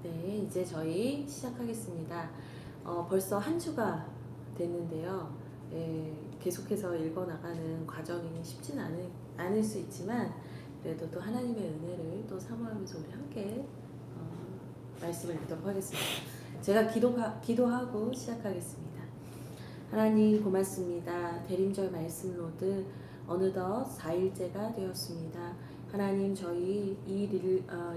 네, 이제 저희 시작하겠습니다. 벌써 한 주가 됐는데요. 계속해서 읽어나가는 과정이 쉽진 않을 수 있지만 그래도 또 하나님의 은혜를 또 사모하면서 우리 함께 말씀을 읽도록 하겠습니다. 제가 기도하고 시작하겠습니다. 하나님 고맙습니다. 대림절 말씀 로드 어느덧 4일째가 되었습니다. 하나님 저희 이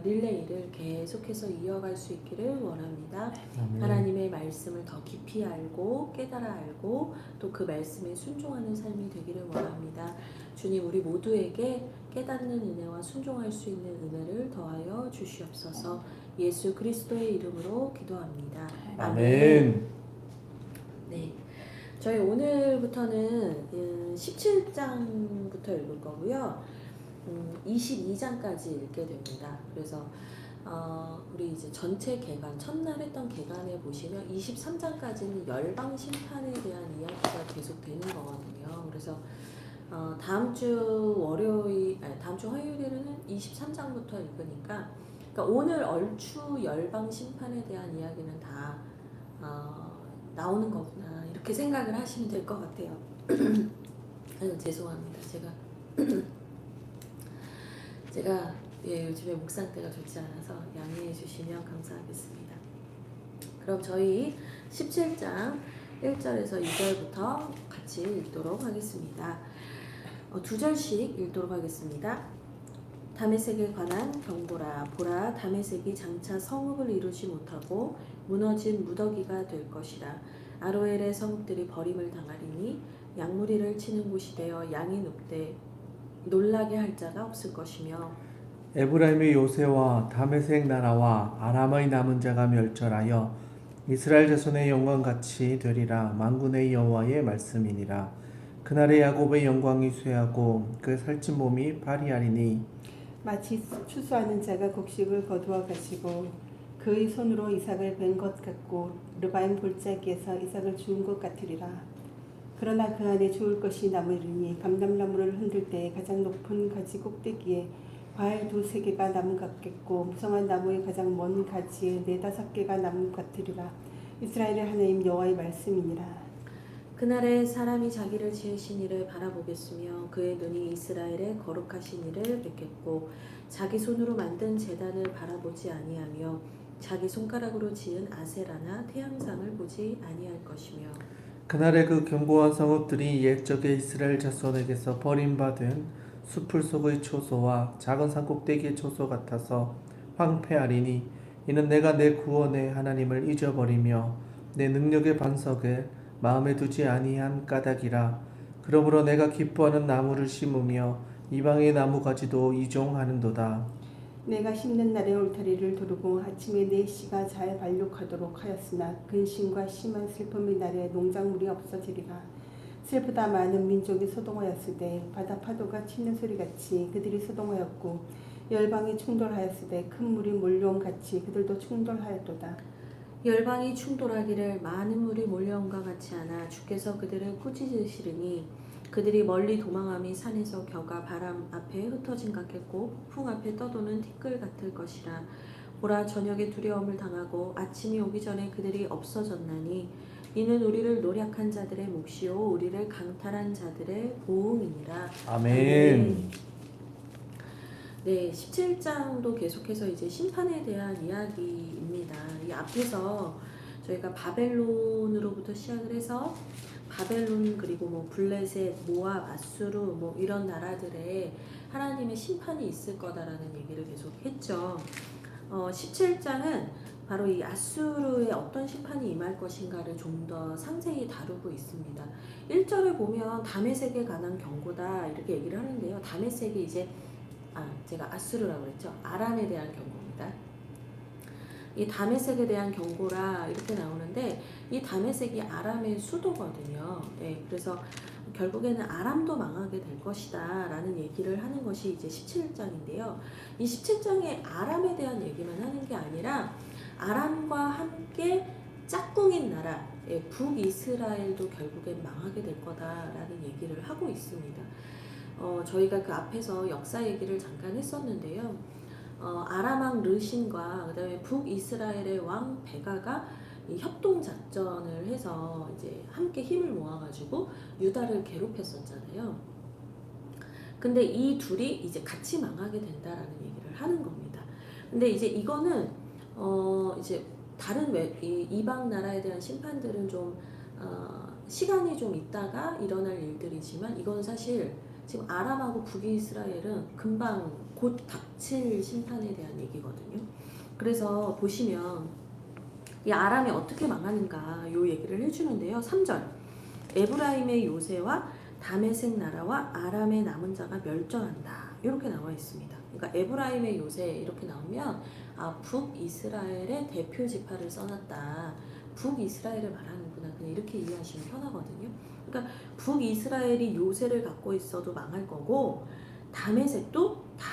릴레이를 계속해서 이어갈 수 있기를 원합니다. 아멘. 하나님의 말씀을 더 깊이 알고 깨달아 알고 또 그 말씀에 순종하는 삶이 되기를 원합니다. 주님 우리 모두에게 깨닫는 은혜와 순종할 수 있는 은혜를 더하여 주시옵소서. 예수 그리스도의 이름으로 기도합니다. 아멘. 네. 저희 오늘부터는 17장부터 읽을 거고요. 22장까지 읽게 됩니다. 그래서 우리 이제 전체 개간, 첫날 했던 개간에 보시면 23장까지는 열방 심판에 대한 이야기가 계속 되는 거거든요. 그래서 다음 주 화요일에는 23장부터 읽으니까, 그러니까 오늘 얼추 열방 심판에 대한 이야기는 다 나오는 거구나 이렇게 생각을 하시면 될 것 같아요. 아유, 죄송합니다. 제가 요즘에 목 상태가 좋지 않아서 양해해 주시면 감사하겠습니다. 그럼 저희 17장 1절에서 2절부터 같이 읽도록 하겠습니다. 두 절씩 읽도록 하겠습니다. 다메섹에 관한 경고라. 보라, 다메섹이 장차 성읍을 이루지 못하고 무너진 무더기가 될 것이라. 아로엘의 성읍들이 버림을 당하리니 양무리를 치는 곳이 되어 양이 눕되 놀라게 할 자가 없을 것이며, 에브라임의 요새와 다메섹 나라와 아람의 남은 자가 멸절하여 이스라엘 자손의 영광같이 되리라. 만군의 여호와의 말씀이니라. 그날에 야곱의 영광이 쇠하고 그 살찐 몸이 파리하리니 마치 추수하는 자가 곡식을 거두어 가지고 그의 손으로 이삭을 벤 것 같고 르바임 골짜기에서 이삭을 주운 것 같으리라. 그러나 그 안에 좋을 것이 남으리니 감람나무를 흔들 때에 가장 높은 가지 꼭대기에 과일 2-3개가 나무 같겠고 무성한 나무의 가장 먼 가지에 4-5개가 나무 같으리라. 이스라엘의 하나님 여호와의 말씀이니라. 그날에 사람이 자기를 지으신 이를 바라보겠으며 그의 눈이 이스라엘의 거룩하신 이를 뵙겠고 자기 손으로 만든 제단을 바라보지 아니하며 자기 손가락으로 지은 아세라나 태양상을 보지 아니할 것이며, 그날에 그 견고한 성읍들이 옛적의 이스라엘 자손에게서 버림받은 수풀 속의 초소와 작은 산 꼭대기의 초소 같아서 황폐하리니 이는 내가 내 구원의 하나님을 잊어버리며 내 능력의 반석을 마음에 두지 아니한 까닭이라. 그러므로 내가 기뻐하는 나무를 심으며 이방의 나무가지도 이종하는도다. 내가 심는 날에 울타리를 두르고 아침에 내 씨가 잘 발육하도록 하였으나 근심과 심한 슬픔의 날에 농작물이 없어지리라. 슬프다 많은 민족이 소동하였을 때 바다 파도가 치는 소리같이 그들이 소동하였고 열방이 충돌하였을 때 큰 물이 몰려온 같이 그들도 충돌하였도다. 열방이 충돌하기를 많은 물이 몰려온과 같이 하나 주께서 그들을 꾸짖으시리니 그들이 멀리 도망함이 산에서 겨가 바람 앞에 흩어진 같겠고 폭풍 앞에 떠도는 티끌 같을 것이라. 보라, 저녁에 두려움을 당하고 아침이 오기 전에 그들이 없어졌나니 이는 우리를 노략한 자들의 몫이요 우리를 강탈한 자들의 보응이니라. 아멘. 네, 17장도 계속해서 이제 심판에 대한 이야기입니다. 이 앞에서 저희가 바벨론으로부터 시작을 해서 바벨론 그리고 뭐 블레셋, 모압, 아수르 뭐 이런 나라들에 하나님의 심판이 있을 거다라는 얘기를 계속 했죠. 17장은 바로 이 아수르의 어떤 심판이 임할 것인가를 좀 더 상세히 다루고 있습니다. 1절을 보면 다메섹에 관한 경고다 이렇게 얘기를 하는데요. 다메섹이 이제 제가 아수르라고 그랬죠. 아람에 대한 경고입니다. 이 다메섹에 대한 경고라 이렇게 나오는데 이 다메섹이 아람의 수도거든요. 그래서 결국에는 아람도 망하게 될 것이다 라는 얘기를 하는 것이 이제 17장인데요. 이 17장에 아람에 대한 얘기만 하는 게 아니라 아람과 함께 짝꿍인 나라 북이스라엘도 결국엔 망하게 될 거다라는 얘기를 하고 있습니다. 저희가 그 앞에서 역사 얘기를 잠깐 했었는데요. 아람 왕 르신과 그다음에 북이스라엘의 왕 베가가 이 협동 작전을 해서 이제 함께 힘을 모아가지고 유다를 괴롭혔었잖아요. 근데 이 둘이 이제 같이 망하게 된다라는 얘기를 하는 겁니다. 근데 이제 이거는 이제 다른 이방 나라에 대한 심판들은 좀 시간이 좀 있다가 일어날 일들이지만 이건 사실 지금 아람하고 북이스라엘은 금방 곧 닥칠 심판에 대한 얘기거든요. 그래서 보시면 이 아람이 어떻게 망하는가 요 얘기를 해주는데요. 3절 에브라임의 요새와 다메섹 나라와 아람의 남은 자가 멸절한다 이렇게 나와 있습니다. 그러니까 에브라임의 요새 이렇게 나오면 북이스라엘의 대표 지파를 써놨다. 북이스라엘을 말하는구나. 그냥 이렇게 이해하시면 편하거든요. 그러니까 북이스라엘이 요새를 갖고 있어도 망할 거고 다메섹도 다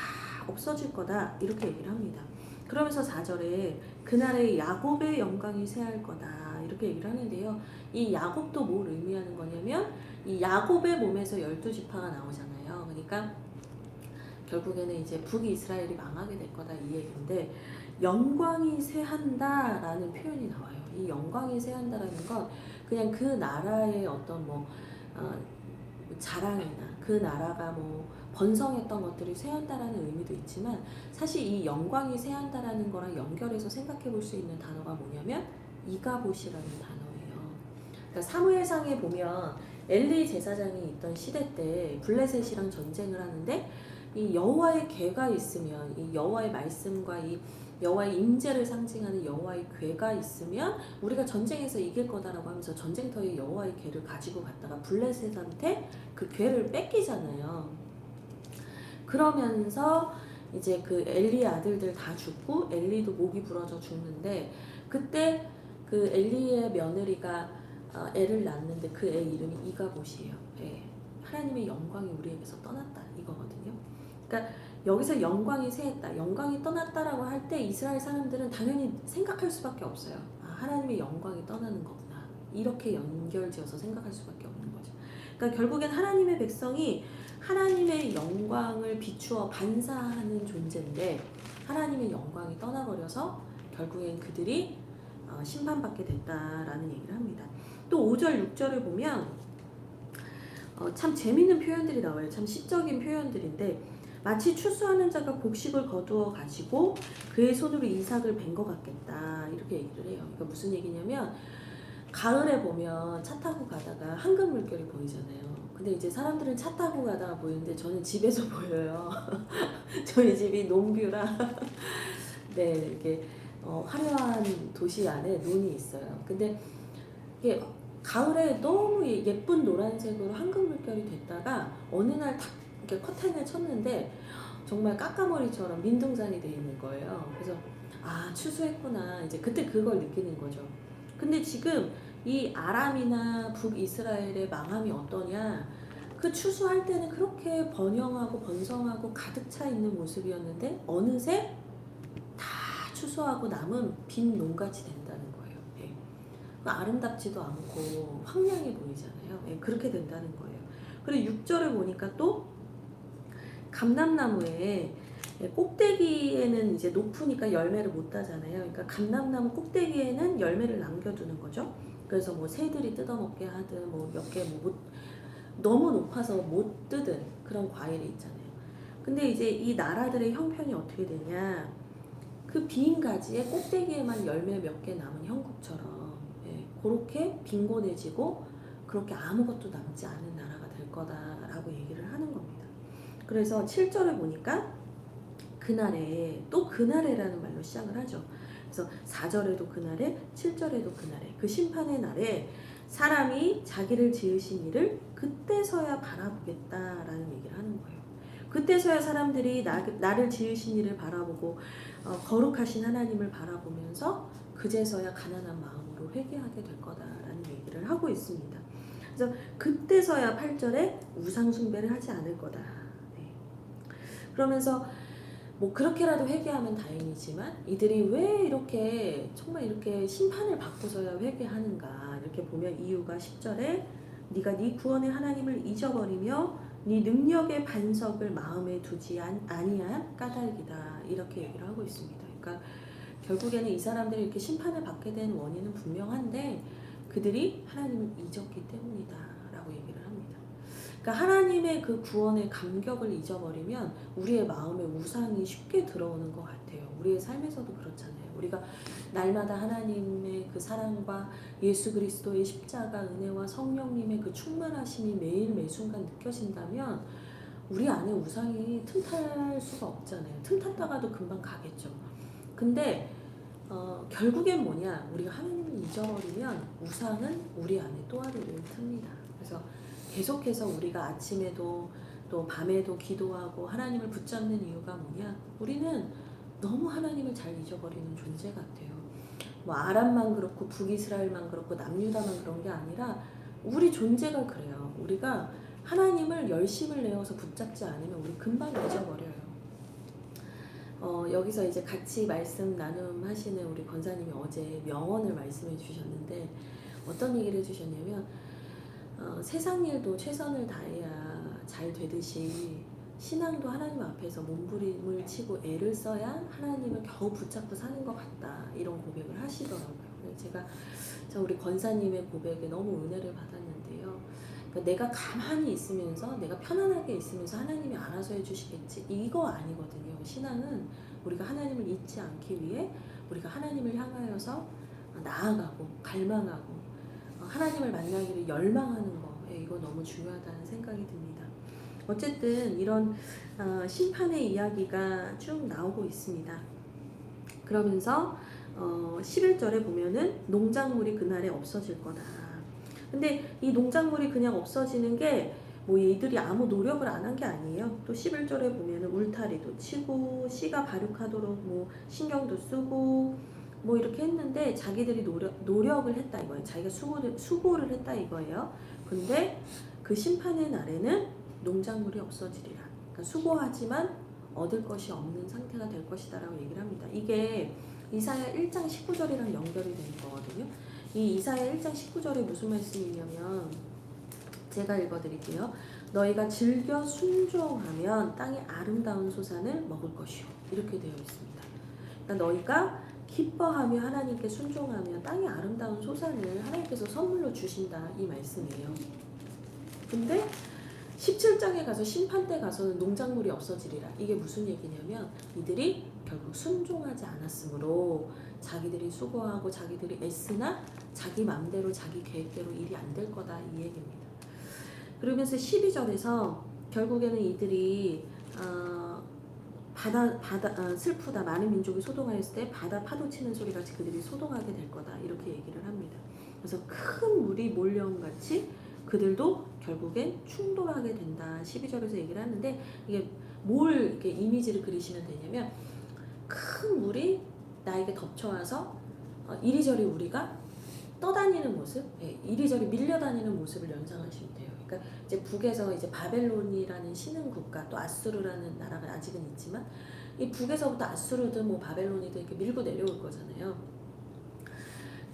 없어질 거다 이렇게 얘기를 합니다. 그러면서 4절에 그날의 야곱의 영광이 쇠할 거다 이렇게 얘기를 하는데요. 이 야곱도 뭘 의미하는 거냐면 이 야곱의 몸에서 12지파가 나오잖아요. 그러니까 결국에는 이제 북이스라엘이 망하게 될 거다 이 얘기인데 영광이 쇠한다라는 표현이 나와요. 이 영광이 쇠한다라는 건 그냥 그 나라의 어떤 자랑이나 그 나라가 번성했던 것들이 쇠한다라는 의미도 있지만 사실 이 영광이 쇠한다라는 거랑 연결해서 생각해 볼 수 있는 단어가 뭐냐면 이가봇이라는 단어예요. 그러니까 사무엘상에 보면 엘리 제사장이 있던 시대 때 블레셋이랑 전쟁을 하는데 이 여호와의 궤가 있으면 이 여호와의 말씀과 이 여호와의 임재를 상징하는 여호와의 궤가 있으면 우리가 전쟁에서 이길 거다라고 하면서 전쟁터에 여호와의 궤를 가지고 갔다가 블레셋한테 그 궤를 뺏기잖아요. 그러면서 이제 그 엘리 아들들 다 죽고 엘리도 목이 부러져 죽는데 그때 그 엘리의 며느리가 애를 낳는데 그 애 이름이 이가봇이에요. 예. 하나님의 영광이 우리에게서 떠났다 이거거든요. 그러니까 여기서 영광이 쇠했다, 영광이 떠났다라고 할 때 이스라엘 사람들은 당연히 생각할 수밖에 없어요. 하나님의 영광이 떠나는 거구나. 이렇게 연결지어서 생각할 수밖에 없는 거죠. 그러니까 결국엔 하나님의 백성이 하나님의 영광을 비추어 반사하는 존재인데 하나님의 영광이 떠나버려서 결국엔 그들이 심판받게 됐다라는 얘기를 합니다. 또 5절, 6절을 보면 참 재밌는 표현들이 나와요. 참 시적인 표현들인데 마치 추수하는 자가 곡식을 거두어 가지고 그의 손으로 이삭을 벤 것 같겠다 이렇게 얘기를 해요. 그러니까 무슨 얘기냐면 가을에 보면 차 타고 가다가 황금 물결이 보이잖아요. 근데 이제 사람들은 차 타고 가다가 보이는데 저는 집에서 보여요. 저희 집이 농뷰라 네 이렇게 화려한 도시 안에 논이 있어요. 근데 이게 가을에 너무 예쁜 노란색으로 황금 물결이 됐다가 어느 날 탁 이렇게 커튼을 쳤는데 정말 까까머리처럼 민둥산이 돼 있는 거예요. 그래서 추수했구나 이제 그때 그걸 느끼는 거죠. 근데 지금 이 아람이나 북이스라엘의 망함이 어떠냐? 그 추수할 때는 그렇게 번영하고 번성하고 가득 차 있는 모습이었는데 어느새 다 추수하고 남은 빈 농같이 된다는 거예요. 예. 아름답지도 않고 황량해 보이잖아요. 예. 그렇게 된다는 거예요. 그리고 6절을 보니까 또 감람나무에 꼭대기에는 이제 높으니까 열매를 못 따잖아요. 그러니까 감람나무 꼭대기에는 열매를 남겨두는 거죠. 그래서 새들이 뜯어먹게 하든 몇 개 너무 높아서 못 뜯은 그런 과일이 있잖아요. 근데 이제 이 나라들의 형편이 어떻게 되냐? 그 빈 가지에 꼭대기에만 열매 몇 개 남은 형국처럼 그렇게 빈곤해지고 그렇게 아무것도 남지 않은 나라가 될 거다라고 얘기를 하는 겁니다. 그래서 7절에 보니까 그날에 또 그날에라는 말로 시작을 하죠. 그래서 4절에도 그날에 7절에도 그날에 그 심판의 날에 사람이 자기를 지으신 이를 그때서야 바라보겠다라는 얘기를 하는 거예요. 그때서야 사람들이 나를 지으신 이를 바라보고 거룩하신 하나님을 바라보면서 그제서야 가난한 마음으로 회개하게 될 거다라는 얘기를 하고 있습니다. 그래서 그때서야 8절에 우상 숭배를 하지 않을 거다. 네. 그러면서 그렇게라도 회개하면 다행이지만 이들이 왜 이렇게 정말 이렇게 심판을 받고서야 회개하는가 이렇게 보면 이유가 10절에 네가 네 구원의 하나님을 잊어버리며 네 능력의 반석을 마음에 두지 아니한 까닭이다 이렇게 얘기를 하고 있습니다. 그러니까 결국에는 이 사람들이 이렇게 심판을 받게 된 원인은 분명한데 그들이 하나님을 잊었기 때문이다라고 얘기를 합니다. 그러니까 하나님의 그 구원의 감격을 잊어버리면 우리의 마음에 우상이 쉽게 들어오는 것 같아요. 우리의 삶에서도 그렇잖아요. 우리가 날마다 하나님의 그 사랑과 예수 그리스도의 십자가 은혜와 성령님의 그 충만하심이 매일 매순간 느껴진다면 우리 안에 우상이 틈탈 수가 없잖아요. 틈탔다가도 금방 가겠죠. 근데 결국엔 뭐냐, 우리가 하나님을 잊어버리면 우상은 우리 안에 또아리를 틉니다. 그래서 계속해서 우리가 아침에도 또 밤에도 기도하고 하나님을 붙잡는 이유가 뭐냐, 우리는 너무 하나님을 잘 잊어버리는 존재 같아요. 뭐 아람만 그렇고 북이스라엘만 그렇고 남유다만 그런 게 아니라 우리 존재가 그래요. 우리가 하나님을 열심을 내어서 붙잡지 않으면 우리 금방 잊어버려요. 여기서 이제 같이 말씀 나눔하시는 우리 권사님이 어제 명언을 말씀해 주셨는데 어떤 얘기를 해주셨냐면 세상 일도 최선을 다해야 잘 되듯이 신앙도 하나님 앞에서 몸부림을 치고 애를 써야 하나님을 겨우 붙잡고 사는 것 같다, 이런 고백을 하시더라고요. 제가 우리 권사님의 고백에 너무 은혜를 받았는데요. 그러니까 내가 가만히 있으면서 내가 편안하게 있으면서 하나님이 알아서 해주시겠지, 이거 아니거든요. 신앙은 우리가 하나님을 잊지 않기 위해 우리가 하나님을 향하여서 나아가고 갈망하고 하나님을 만나기를 열망하는 거, 이거 너무 중요하다는 생각이 듭니다. 어쨌든 이런 심판의 이야기가 쭉 나오고 있습니다. 그러면서 11절에 보면은 농작물이 그날에 없어질 거다. 근데 이 농작물이 그냥 없어지는 게 뭐 이들이 아무 노력을 안 한 게 아니에요. 또 11절에 보면은 울타리도 치고 씨가 발육하도록 뭐 신경도 쓰고 뭐 이렇게 했는데 자기들이 노력을 했다 이거예요. 자기가 수고를 했다 이거예요. 근데 그 심판의 날에는 농작물이 없어지리라. 그러니까 수고하지만 얻을 것이 없는 상태가 될 것이다 라고 얘기를 합니다. 이게 이사야 1장 19절이랑 연결이 되는 거거든요. 이 이사야 1장 19절에 무슨 말씀이냐면 제가 읽어드릴게요. 너희가 즐겨 순종하면 땅의 아름다운 소산을 먹을 것이요, 이렇게 되어 있습니다. 그러니까 너희가 기뻐하며 하나님께 순종하며 땅의 아름다운 소산을 하나님께서 선물로 주신다, 이 말씀이에요. 근데 17장에 가서 심판 때 가서는 농작물이 없어지리라. 이게 무슨 얘기냐면 이들이 결국 순종하지 않았으므로 자기들이 수고하고 자기들이 애쓰나 자기 맘대로 자기 계획대로 일이 안 될 거다, 이 얘기입니다. 그러면서 12절에서 결국에는 이들이 슬프다, 많은 민족이 소동하였을 때 바다 파도 치는 소리같이 그들이 소동하게 될 거다, 이렇게 얘기를 합니다. 그래서 큰 물이 몰려온 같이 그들도 결국엔 충돌하게 된다, 12절에서 얘기를 하는데 이게 뭘 이렇게 이미지를 그리시면 되냐면 큰 물이 나에게 덮쳐와서 이리저리 우리가 떠다니는 모습, 이리저리 밀려다니는 모습을 연상하시면 돼요. 그러니까 이제 북에서 이제 바벨론이라는 신흥 국가, 또 아수르라는 나라가 아직은 있지만 이 북에서부터 아수르든 뭐 바벨론이든 이렇게 밀고 내려올 거잖아요.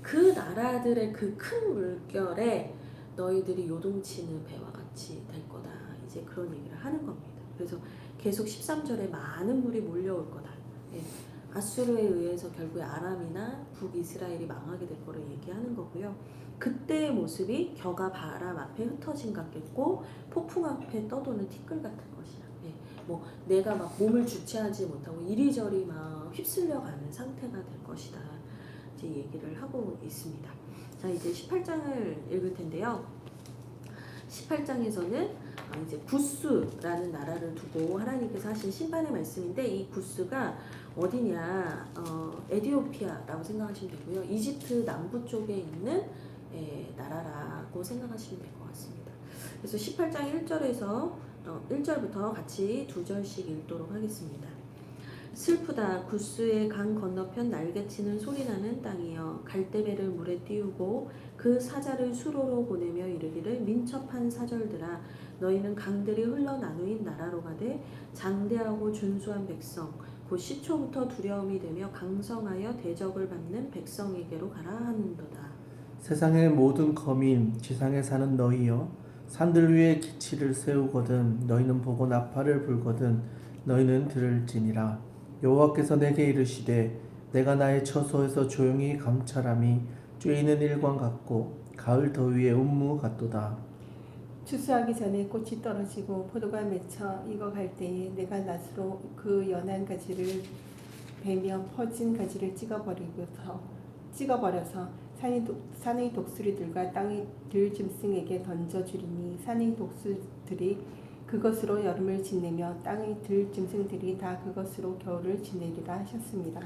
그 나라들의 그 큰 물결에 너희들이 요동치는 배와 같이 될 거다, 이제 그런 얘기를 하는 겁니다. 그래서 계속 13절에 많은 물이 몰려올 거다. 아수르에 의해서 결국에 아람이나 북이스라엘이 망하게 될 거를 얘기하는 거고요. 그때의 모습이 겨가 바람 앞에 흩어진 같겠고 폭풍 앞에 떠도는 티끌 같은 것이다. 뭐 내가 막 몸을 주체하지 못하고 이리저리 막 휩쓸려가는 상태가 될 것이다, 이제 얘기를 하고 있습니다. 자, 이제 18장을 읽을 텐데요. 18장에서는 이제 구스라는 나라를 두고 하나님께서 하신 심판의 말씀인데, 이 구스가 어디냐, 에티오피아라고 생각하시면 되고요. 이집트 남부 쪽에 있는 나라라고 생각하시면 될 것 같습니다. 그래서 18장 1절부터 같이 2절씩 읽도록 하겠습니다. 슬프다, 구스의 강 건너편 날개치는 소리나는 땅이여, 갈대배를 물에 띄우고 그 사자를 수로로 보내며 이르기를 민첩한 사절들아, 너희는 강들이 흘러 나누인 나라로 가되 장대하고 준수한 백성 곧 시초부터 두려움이 되며 강성하여 대적을 받는 백성에게로 가라 하는도다. 세상의 모든 거민, 지상에 사는 너희여, 산들 위에 기치를 세우거든 너희는 보고 나팔을 불거든 너희는 들을지니라. 여호와께서 내게 이르시되 내가 나의 처소에서 조용히 감찰함이 쬐이는 일광 같고 가을 더위의 운무 같도다. 추수하기 전에 꽃이 떨어지고 포도가 맺혀 익어갈 때에 내가 낫으로 그 연한 가지를 베며 퍼진 가지를 찍어버려서 산의 독수리들과 땅의 들짐승에게 던져주리니 산의 독수리들이 그것으로 여름을 지내며 땅의 들짐승들이 다 그것으로 겨울을 지내리라 하셨습니다.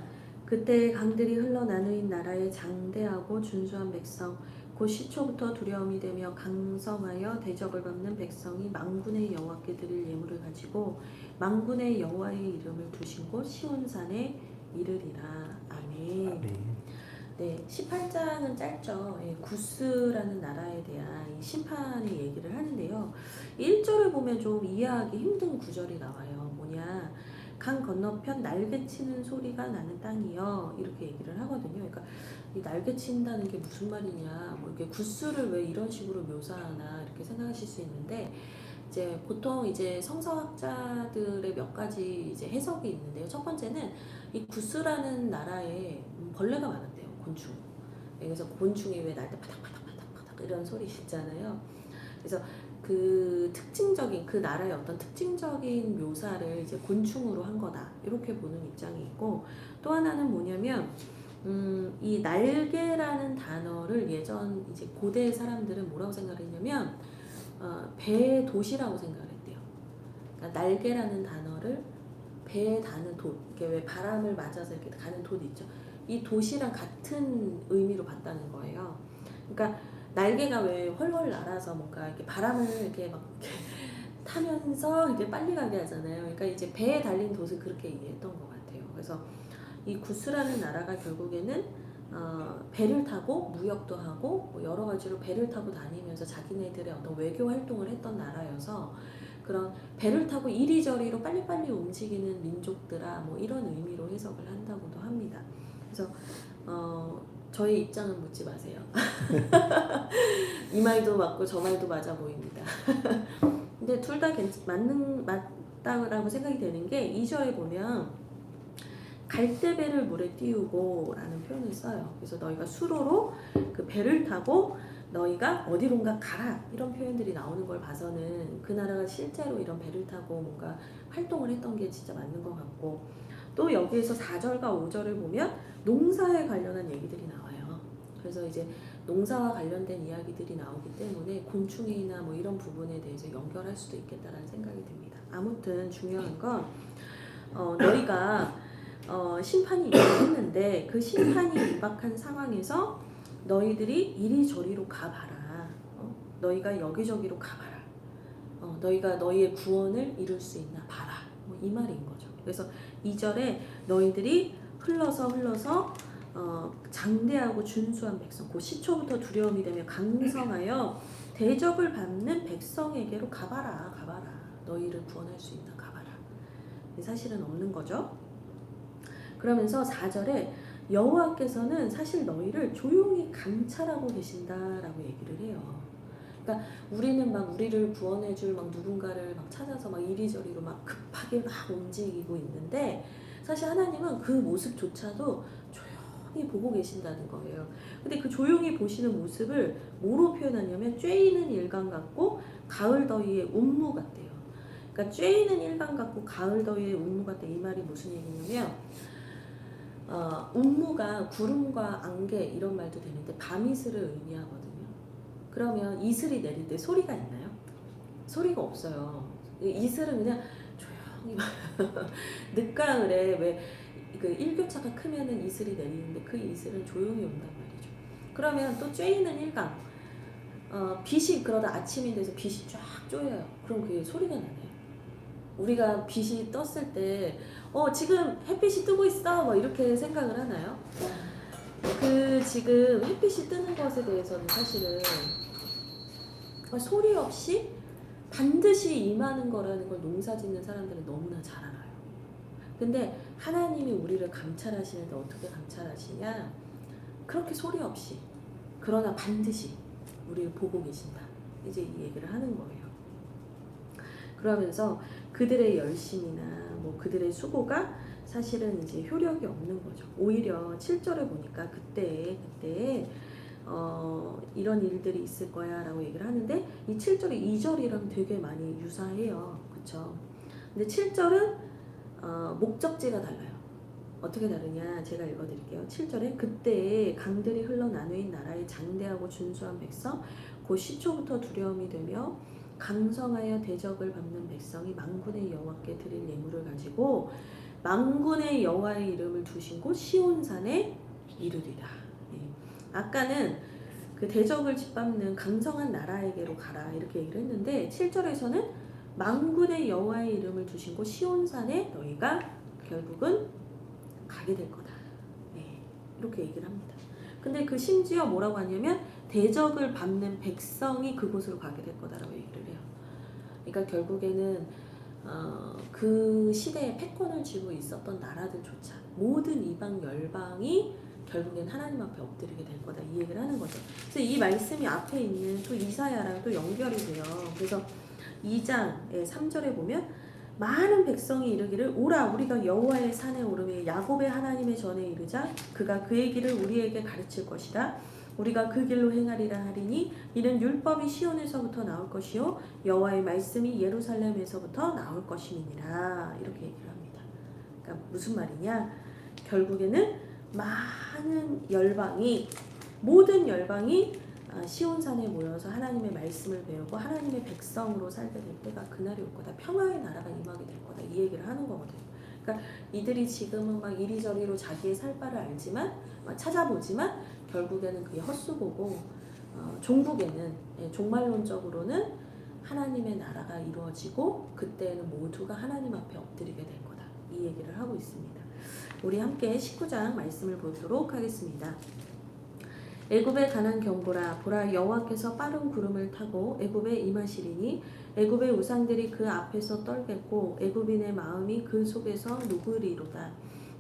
그때 강들이 흘러 나누인 나라의 장대하고 준수한 백성 곧 시초부터 두려움이 되며 강성하여 대적을 밟는 백성이 만군의 여호와께 드릴 예물을 가지고 만군의 여호와의 이름을 두신 곳 시온산에 이르리라. 아멘. 아멘. 네, 18장은 짧죠. 예, 구스라는 나라에 대한 이 심판의 얘기를 하는데요. 1절을 보면 좀 이해하기 힘든 구절이 나와요. 뭐냐, 강 건너편 날개치는 소리가 나는 땅이요, 이렇게 얘기를 하거든요. 그러니까 이 날개친다는 게 무슨 말이냐, 뭐 이렇게 구스를 왜 이런 식으로 묘사하나 이렇게 생각하실 수 있는데, 이제 보통 이제 성서학자들의 몇 가지 이제 해석이 있는데요. 첫 번째는 이 구스라는 나라에 벌레가 많았대요. 곤충. 그래서 곤충이 왜 날 때 파닥파닥파닥파닥 이런 소리 있잖아요. 그래서 그 특징적인 그 나라의 어떤 특징적인 묘사를 이제 곤충으로 한 거다, 이렇게 보는 입장이 있고, 또 하나는 뭐냐면 이 날개라는 단어를 예전 이제 고대 사람들은 뭐라고 생각했냐면 배의 돛이라고 생각을 했대요. 그러니까 날개라는 단어를 배에 다는 돛, 이게 왜 바람을 맞아서 이렇게 가는 돛 있죠. 이 돛이랑 같은 의미로 봤다는 거예요. 그러니까 날개가 왜 훨훨 날아서 뭔가 이렇게 바람을 이렇게 막 이렇게 타면서 이렇게 빨리 가게 하잖아요. 그러니까 이제 배에 달린 돛을 그렇게 이해했던 것 같아요. 그래서 이 구스라는 나라가 결국에는 배를 타고 무역도 하고 뭐 여러 가지로 배를 타고 다니면서 자기네들의 어떤 외교 활동을 했던 나라여서 그런 배를 타고 이리저리로 빨리빨리 움직이는 민족들아, 뭐 이런 의미로 해석을 한다고도 합니다. 그래서 저의 입장은 묻지 마세요. 이 말도 맞고 저 말도 맞아 보입니다. 근데 둘 다 맞다라고 생각이 되는 게 2절에 보면 갈대배를 물에 띄우고 라는 표현을 써요. 그래서 너희가 수로로 그 배를 타고 너희가 어디론가 가라, 이런 표현들이 나오는 걸 봐서는 그 나라가 실제로 이런 배를 타고 뭔가 활동을 했던 게 진짜 맞는 것 같고, 또 여기에서 4절과 5절을 보면 농사에 관련한 얘기들이 나와요. 그래서 이제 농사와 관련된 이야기들이 나오기 때문에 곤충이나 뭐 이런 부분에 대해서 연결할 수도 있겠다라는 생각이 듭니다. 아무튼 중요한 건 너희가 심판이 임박했는데 그 심판이 임박한 상황에서 너희들이 이리저리로 가봐라. 너희가 여기저기로 가봐라. 너희가 너희의 구원을 이룰 수 있나 봐라. 뭐 이 말인 거죠. 그래서 2절에 너희들이 흘러서 장대하고 준수한 백성, 그 시초부터 두려움이 되며 강성하여 대적을 밟는 백성에게로 가봐라. 너희를 구원할 수 있나 가봐라. 사실은 없는 거죠. 그러면서 4절에 여호와께서는 사실 너희를 조용히 감찰하고 계신다라고 얘기를 해요. 그러니까 우리는 막 우리를 구원해줄 막 누군가를 막 찾아서 막 이리저리로 막 급하게 막 움직이고 있는데, 사실 하나님은 그 모습조차도 조용히 보고 계신다는 거예요. 근데 그 조용히 보시는 모습을 뭐로 표현하냐면 쬐이는 일광 같고 가을 더위의 운무 같대요. 그러니까 쬐이는 일광 같고 가을 더위의 운무 같다, 이 말이 무슨 얘기냐면 운무가 구름과 안개 이런 말도 되는데 밤이슬을 의미하거든요. 그러면 이슬이 내릴 때 소리가 있나요? 소리가 없어요. 이슬은 그냥 조용히 늦가을에 왜 그 일교차가 크면은 이슬이 내리는데 그 이슬은 조용히 온단 말이죠. 그러면 또 쬐이는 일광, 빛이 그러다 아침이 돼서 빛이 쫙 쪼여요. 그럼 그게 소리가 나네요. 우리가 빛이 떴을 때 지금 햇빛이 뜨고 있어 뭐 이렇게 생각을 하나요? 그 지금 햇빛이 뜨는 것에 대해서는 사실은 소리 없이 반드시 임하는 거라는 걸 농사짓는 사람들은 너무나 잘 알아요. 근데 하나님이 우리를 감찰하시는데 어떻게 감찰하시냐? 그렇게 소리 없이, 그러나 반드시 우리를 보고 계신다, 이제 이 얘기를 하는 거예요. 그러면서 그들의 열심이나 뭐 그들의 수고가 사실은 이제 효력이 없는 거죠. 오히려 7절에 보니까 그때 이런 일들이 있을 거야라고 얘기를 하는데 이 7절이 2절이랑 되게 많이 유사해요. 그렇죠? 근데 7절은 목적지가 달라요. 어떻게 다르냐 제가 읽어드릴게요. 7절에 그때에 강들이 흘러 나누인 나라의 장대하고 준수한 백성 곧 시초부터 두려움이 되며 강성하여 대적을 밟는 백성이 만군의 여호와께 드릴 예물을 가지고 만군의 여호와의 이름을 두신 곳 시온산에 이르리라. 예. 아까는 그 대적을 짓밟는 강성한 나라에게로 가라 이렇게 얘기를 했는데 7절에서는 만군의 여호와의 이름을 두신 곳 시온산에 너희가 결국은 가게 될 거다. 네, 이렇게 얘기를 합니다. 근데 그 심지어 뭐라고 하냐면 대적을 밟는 백성이 그곳으로 가게 될 거다라고 얘기를 해요. 그러니까 결국에는 그 시대에 패권을 쥐고 있었던 나라들조차 모든 이방 열방이 결국엔 하나님 앞에 엎드리게 될 거다 이 얘기를 하는 거죠. 그래서 이 말씀이 앞에 있는 또 이사야랑 또 연결이 돼요. 그래서 2장의 3절에 보면 많은 백성이 이르기를 오라 우리가 여호와의 산에 오르며 야곱의 하나님의 전에 이르자 그가 그의 길을 우리에게 가르칠 것이다. 우리가 그 길로 행하리라 하리니 이는 율법이 시온에서부터 나올 것이요 여호와의 말씀이 예루살렘에서부터 나올 것임이니라 이렇게 얘기를 합니다. 그러니까 무슨 말이냐? 결국에는 많은 열방이 모든 열방이 시온산에 모여서 하나님의 말씀을 배우고 하나님의 백성으로 살게 될 때가 그날이 올 거다. 평화의 나라가 임하게 될 거다. 이 얘기를 하는 거거든요. 그러니까 이들이 지금은 막 이리저리로 자기의 살 바를 알지만 막 찾아보지만 결국에는 그게 헛수고고 종국에는 종말론적으로는 하나님의 나라가 이루어지고 그때는 모두가 하나님 앞에 엎드리게 될 거다. 이 얘기를 하고 있습니다. 우리 함께 19장 말씀을 보도록 하겠습니다. 애굽에 관한 경고라 보라 여호와께서 빠른 구름을 타고 애굽에 임하시리니 애굽의 우상들이 그 앞에서 떨겠고 애굽인의 마음이 그 속에서 누구리로다.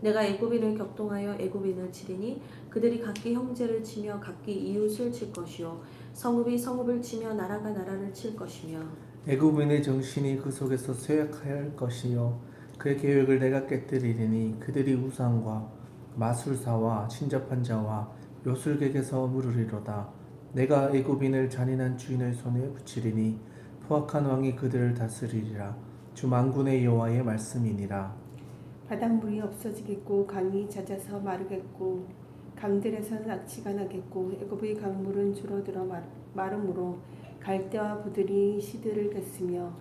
내가 애굽인을 격동하여 애굽인을 치리니 그들이 각기 형제를 치며 각기 이웃을 칠 것이요 성읍이 성읍을 치며 나라가 나라를 칠 것이며 애굽인의 정신이 그 속에서 쇠약할 것이요 그의 계획을 내가 깨뜨리리니 그들이 우상과 마술사와 신접한 자와 요술객에서 물으리로다. 내가 애굽인을 잔인한 주인의 손에 붙이리니 포악한 왕이 그들을 다스리리라. 주 만군의 여호와의 말씀이니라. 바닷물이 없어지겠고 강이 잦아서 마르겠고 강들에서는 악취가 나겠고 애굽의 강물은 줄어들어 마름으로 갈대와 부들이 시들겠으며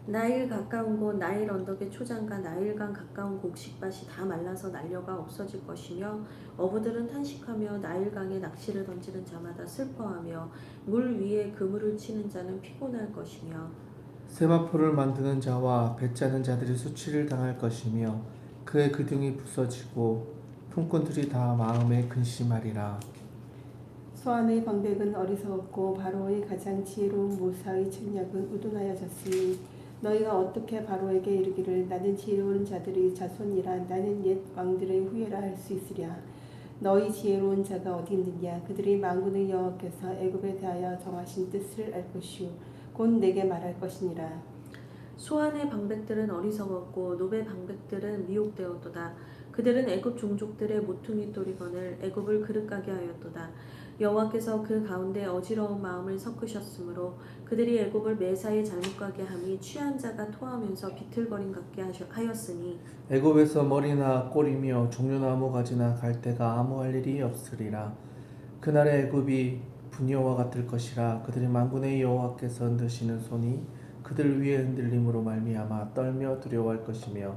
나일 가까운 곳 나일 언덕의 초장과 나일강 가까운 곡식밭이 다 말라서 난려가 없어질 것이며 어부들은 탄식하며 나일강에 낚시를 던지는 자마다 슬퍼하며 물 위에 그물을 치는 자는 피곤할 것이며 세마포를 만드는 자와 배 짜는 자들이 수치를 당할 것이며 그의 기둥이 부서지고 품꾼들이 다 마음에 근심하리라. 소안의 방백은 어리석었고 바로의 가장 지혜로운 모사의 책략은 우둔하여졌으니 너희가 어떻게 바로에게 이르기를 나는 지혜로운 자들의 자손이라 나는 옛 왕들의 후예라 할 수 있으랴. 너희 지혜로운 자가 어디 있느냐. 그들이 만군의 여호와께서 애굽에 대하여 정하신 뜻을 알 것이요 곧 내게 말할 것이니라. 소안의 방백들은 어리석었고 노베 방백들은 미혹되었도다. 그들은 애굽 종족들의 모퉁이 돌이건을 애굽을 그릇가게 하였도다. 여호와께서 그 가운데 어지러운 마음을 섞으셨으므로 그들이 애굽을 매사에 잘못 가게 함이 취한 자가 토하면서 비틀거림 같게 하였으니 애굽에서 머리나 꼬리며 종려나무 가지나 갈대가 아무 할 일이 없으리라. 그날의 애굽이 분여와 같을 것이라. 그들이 만군의 여호와께서 흔드시는 손이 그들 위에 흔들림으로 말미암아 떨며 두려워할 것이며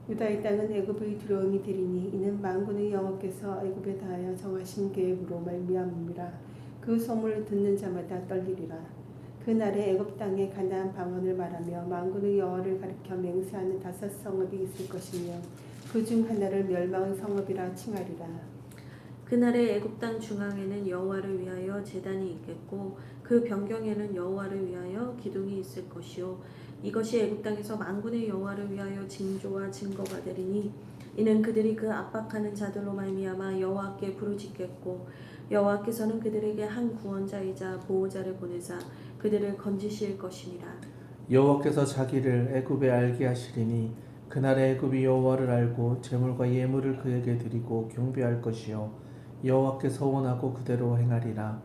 유다의 땅은 애굽의 두려움이 되리니 이는 만군의 여호와께서 애굽에 대하여 정하신 계획으로 말미암음이라. 그 소문을 듣는 자마다 떨리리라. 그날에 애굽 땅에 가나안 방언을 말하며 만군의 여호와를 가리켜 맹세하는 5 성읍이 있을 것이며 그 중 하나를 멸망의 성읍이라 칭하리라. 그날의 애굽 땅 중앙에는 여호와를 위하여 제단이 있겠고 그 변경에는 여호와를 위하여 기둥이 있을 것이요 이것이 애굽 땅에서 만군의 여호와를 위하여 징조와 증거가 되리니 이는 그들이 그 압박하는 자들로 말미암아 여호와께 부르짖겠고 여호와께서는 그들에게 한 구원자이자 보호자를 보내사 그들을 건지실 것이니라. 여호와께서 자기를 애굽에 알게 하시리니 그날에 애굽이 여호와를 알고 제물과 예물을 그에게 드리고 경배할 것이요 여호와께서 원하고 그대로 행하리라.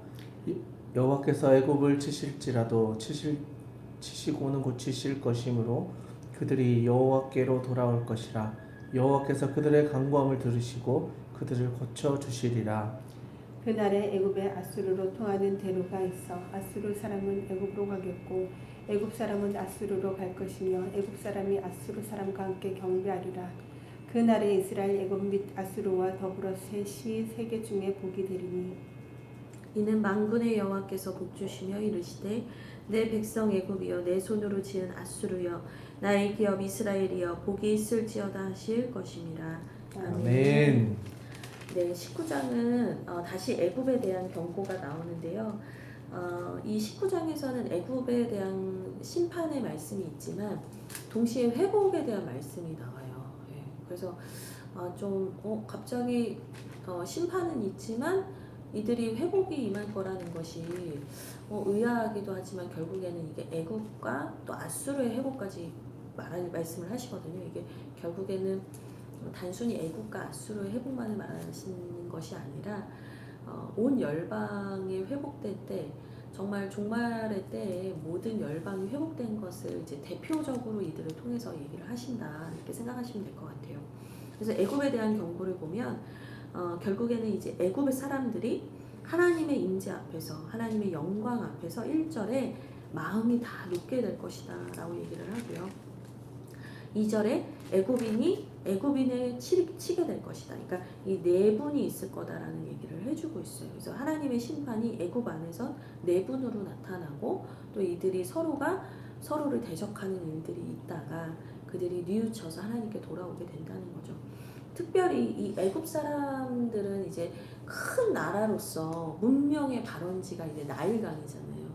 여호와께서 애굽을 치실지라도 치시고는 고치실 것이므로 그들이 여호와께로 돌아올 것이라. 여호와께서 그들의 간구함을 들으시고 그들을 고쳐 주시리라. 그날에 애굽에 아수르로 통하는 대로가 있어 아수르 사람은 애굽으로 가겠고 애굽 사람은 아수르로 갈 것이며 애굽 사람이 아수르 사람과 함께 경배하리라. 그날에 이스라엘 애굽 및 아수르와 더불어 셋이 세계 중에 복이 되리니 이는 만군의 여호와께서 복주시며 이르시되 내 백성 애굽이여 내 손으로 지은 아수르여 나의 기업 이스라엘이여 복이 있을지어다 하실 것임이라. 아멘. 네, 19장은 다시 애굽에 대한 경고가 나오는데요. 이 19장에서는 애굽에 대한 심판의 말씀이 있지만 동시에 회복에 대한 말씀이 나와요. 예, 그래서 갑자기 심판은 있지만 이들이 회복이 임할 거라는 것이 의아하기도 하지만 결국에는 이게 애굽과 또 아수르의 회복까지 말씀을 하시거든요. 이게 결국에는 단순히 애굽과 아수르의 회복만을 말하시는 것이 아니라 온 열방이 회복될 때 정말 종말의 때에 모든 열방이 회복된 것을 이제 대표적으로 이들을 통해서 얘기를 하신다 이렇게 생각하시면 될 것 같아요. 그래서 애굽에 대한 경고를 보면 결국에는 이제 애굽의 사람들이 하나님의 임재 앞에서 하나님의 영광 앞에서 1절에 마음이 다 녹게 될 것이다 라고 얘기를 하고요. 2절에 애굽인을 치게 될 것이다. 그러니까 이 내분이 있을 거다라는 얘기를 해주고 있어요. 그래서 하나님의 심판이 애굽 안에서 내분으로 나타나고 또 이들이 서로가 서로를 대적하는 일들이 있다가 그들이 뉘우쳐서 하나님께 돌아오게 된다는 거죠. 특별히 이 애굽 사람들은 이제 큰 나라로서 문명의 발원지가 이제 나일강이잖아요.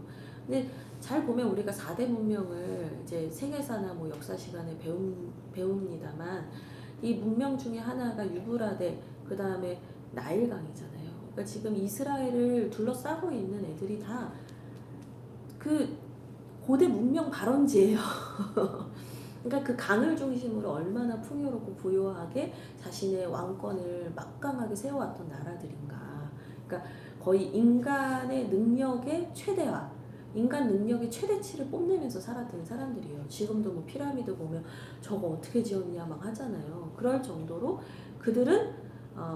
근데 잘 보면 우리가 4대 문명을 이제 세계사나 뭐 역사 시간에 배웁니다만 이 문명 중에 하나가 유브라데 그 다음에 나일강이잖아요. 그러니까 지금 이스라엘을 둘러싸고 있는 애들이 다 그 고대 문명 발원지예요. 그러니까 그 강을 중심으로 얼마나 풍요롭고 부유하게 자신의 왕권을 막강하게 세워왔던 나라들인가. 그러니까 거의 인간의 능력의 최대화, 인간 능력의 최대치를 뽐내면서 살았던 사람들이에요. 지금도 뭐 피라미드 보면 저거 어떻게 지었냐 막 하잖아요. 그럴 정도로 그들은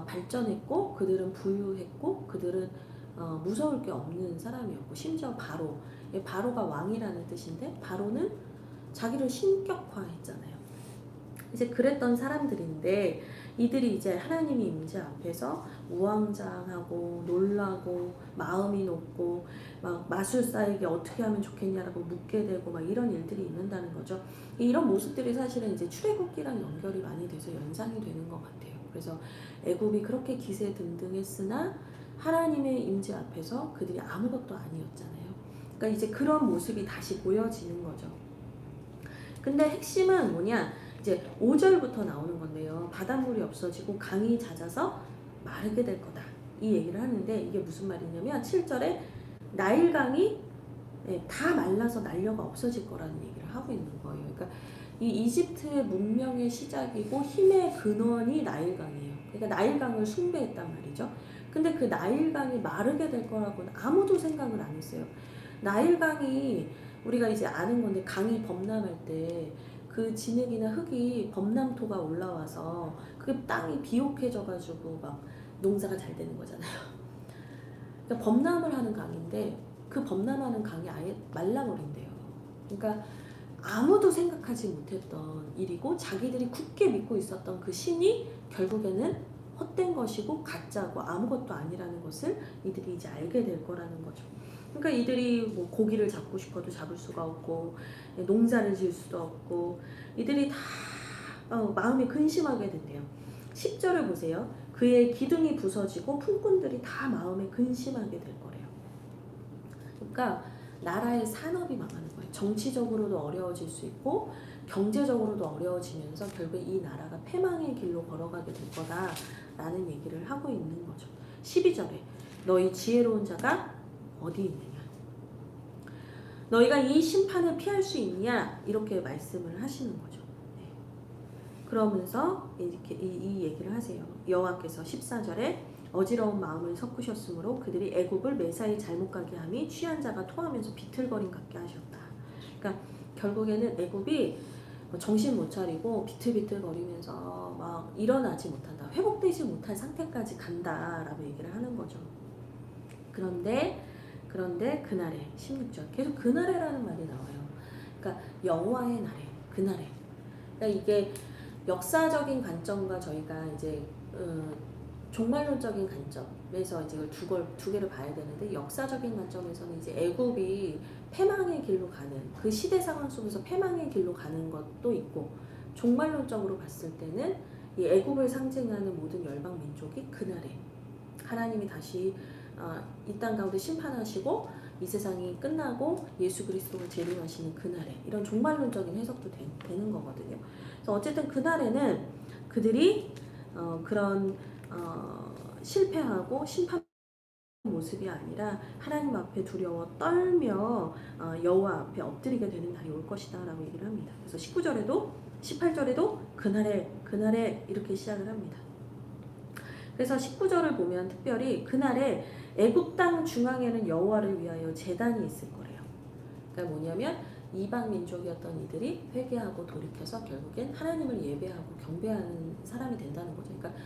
발전했고 그들은 부유했고 그들은 무서울 게 없는 사람이었고 심지어 바로가 왕이라는 뜻인데 바로는 자기를 신격화했잖아요. 이제 그랬던 사람들인데 이들이 이제 하나님의 임재 앞에서 우왕좌왕하고 놀라고 마음이 높고 막 마술사에게 어떻게 하면 좋겠냐라고 묻게 되고 막 이런 일들이 있는다는 거죠. 이런 모습들이 사실은 이제 출애굽기랑 연결이 많이 돼서 연상이 되는 것 같아요. 그래서 애굽이 그렇게 기세등등했으나 하나님의 임재 앞에서 그들이 아무것도 아니었잖아요. 그러니까 이제 그런 모습이 다시 보여지는 거죠. 근데 핵심은 뭐냐? 이제 5절부터 나오는 건데요. 바닷물이 없어지고 강이 잦아서 마르게 될 거다. 이 얘기를 하는데 이게 무슨 말이냐면 7절에 나일강이 다 말라서 난려가 없어질 거라는 얘기를 하고 있는 거예요. 그러니까 이 이집트의 문명의 시작이고 힘의 근원이 나일강이에요. 그러니까 나일강을 숭배했단 말이죠. 근데 그 나일강이 마르게 될 거라고는 아무도 생각을 안 했어요. 나일강이 우리가 이제 아는 건데 강이 범람할 때 그 진흙이나 흙이 범람토가 올라와서 그 땅이 비옥해져가지고 막 농사가 잘 되는 거잖아요. 그러니까 범람을 하는 강인데 그 범람하는 강이 아예 말라버린대요. 그러니까 아무도 생각하지 못했던 일이고 자기들이 굳게 믿고 있었던 그 신이 결국에는 헛된 것이고 가짜고 아무것도 아니라는 것을 이들이 이제 알게 될 거라는 거죠. 그러니까 이들이 뭐 고기를 잡고 싶어도 잡을 수가 없고 농사를 지을 수도 없고 이들이 다 마음이 근심하게 된대요. 10절을 보세요. 그의 기둥이 부서지고 품꾼들이 다 마음에 근심하게 될 거래요. 그러니까 나라의 산업이 망하는 거예요. 정치적으로도 어려워질 수 있고 경제적으로도 어려워지면서 결국 이 나라가 패망의 길로 걸어가게 될 거다라는 얘기를 하고 있는 거죠. 12절에 너희 지혜로운 자가 어디 있느냐? 너희가 이 심판을 피할 수 있냐? 이렇게 말씀을 하시는 거죠. 그러면서 이렇게 이 얘기를 하세요. 여호와께서 14절에 어지러운 마음을 섞으셨으므로 그들이 애굽을 매사에 잘못 가게 함이 취한 자가 토하면서 비틀거림 같게 하셨다. 그러니까 결국에는 애굽이 정신 못 차리고 비틀비틀거리면서 막 일어나지 못한다. 회복되지 못한 상태까지 간다라고 얘기를 하는 거죠. 그런데 그날에 16절 계속 그날에라는 말이 나와요. 그러니까 여호와의 날에 그날에. 그러니까 이게 역사적인 관점과 저희가 이제 종말론적인 관점에서 이제 두 개를 봐야 되는데 역사적인 관점에서는 이제 애굽이 패망의 길로 가는 그 시대 상황 속에서 패망의 길로 가는 것도 있고 종말론적으로 봤을 때는 이 애굽을 상징하는 모든 열방 민족이 그날에 하나님이 다시 이 땅 가운데 심판하시고 이 세상이 끝나고 예수 그리스도를 재림하시는 그날에 이런 종말론적인 해석도 되는 거거든요. 그래서 어쨌든 그날에는 그들이 그런 실패하고 심판 모습이 아니라 하나님 앞에 두려워 떨며 여호와 앞에 엎드리게 되는 날이 올 것이다 라고 얘기를 합니다. 그래서 19절에도 18절에도 그날에 이렇게 시작을 합니다. 그래서 19절을 보면 특별히 그날에 애굽 땅 중앙에는 여호와를 위하여 제단이 있을 거래요. 그러니까 뭐냐면 이방 민족이었던 이들이 회개하고 돌이켜서 결국엔 하나님을 예배하고 경배하는 사람이 된다는 거죠. 그러니까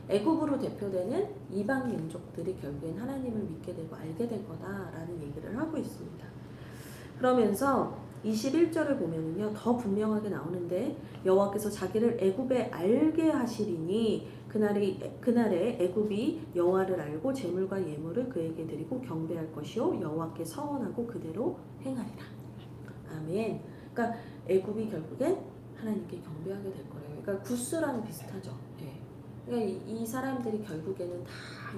애굽으로 대표되는 이방 민족들이 결국엔 하나님을 믿게 되고 알게 될 거다라는 얘기를 하고 있습니다. 그러면서 21절을 보면은요 더 분명하게 나오는데 여호와께서 자기를 애굽에 알게 하시리니 그날에 애굽이 여호와를 알고 제물과 예물을 그에게 드리고 경배할 것이요 여호와께 서원하고 그대로 행하리라. 아멘. 그러니까 애굽이 결국엔 하나님께 경배하게 될 거래요. 그러니까 구스랑 비슷하죠. 예. 그러니까 이 사람들이 결국에는 다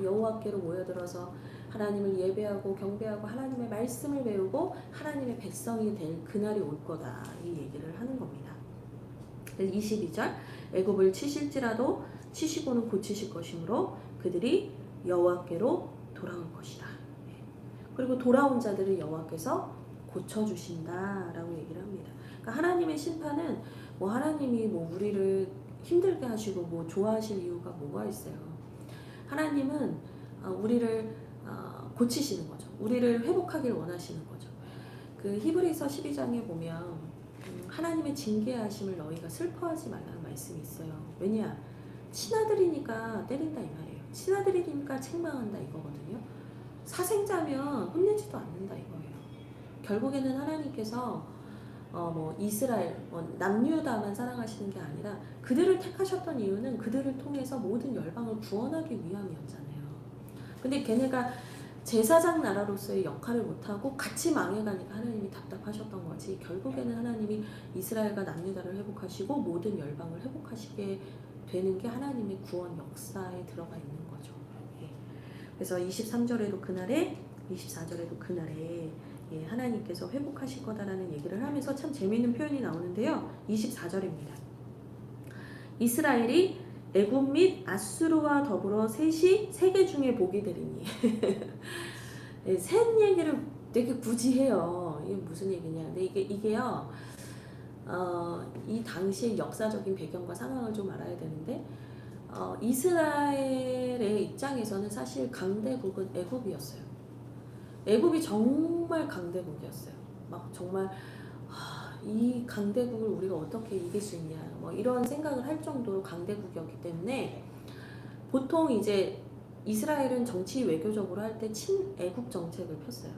여호와께로 모여들어서 하나님을 예배하고 경배하고 하나님의 말씀을 배우고 하나님의 백성이 될 그날이 올 거다 이 얘기를 하는 겁니다. 22절 애굽을 치실지라도 치시고는 고치실 것이므로 그들이 여호와께로 돌아올 것이다. 그리고 돌아온 자들을 여호와께서 고쳐주신다라고 얘기를 합니다. 그러니까 하나님의 심판은 뭐 하나님이 뭐 우리를 힘들게 하시고 뭐 좋아하실 이유가 뭐가 있어요. 하나님은 우리를 고치시는 거죠. 우리를 회복하길 원하시는 거죠. 그 히브리서 12장에 보면 하나님의 징계하심을 너희가 슬퍼하지 말라는 말씀이 있어요. 왜냐? 친아들이니까 때린다 이 말이에요. 친아들이니까 책망한다 이거거든요. 사생자면 혼내지도 않는다 이거예요. 결국에는 하나님께서 뭐 이스라엘 남유다만 사랑하시는 게 아니라 그들을 택하셨던 이유는 그들을 통해서 모든 열방을 구원하기 위함이었잖아요. 근데 걔네가 제사장 나라로서의 역할을 못하고 같이 망해가니까 하나님이 답답하셨던 거지. 결국에는 하나님이 이스라엘과 남유다를 회복하시고 모든 열방을 회복하시게 되는 게 하나님의 구원 역사에 들어가 있는 거죠. 예. 그래서 23절에도 그날에 24절에도 그날에 하나님께서 회복하실 거다라는 얘기를 하면서 참 재미있는 표현이 나오는데요. 24절입니다. 이스라엘이 애굽 및 아수르와 더불어 셋이 세계 중에 복이 되리니 셋 얘기를 되게 굳이 해요. 이게 무슨 얘기냐? 근데 이게요. 이 당시의 역사적인 배경과 상황을 좀 알아야 되는데 이스라엘의 입장에서는 사실 강대국은 애굽이었어요. 애굽이 정말 강대국이었어요. 막 정말 이 강대국을 우리가 어떻게 이길 수 있냐 뭐 이런 생각을 할 정도로 강대국이었기 때문에 보통 이제 이스라엘은 정치 외교적으로 할 때 친애국 정책을 폈어요.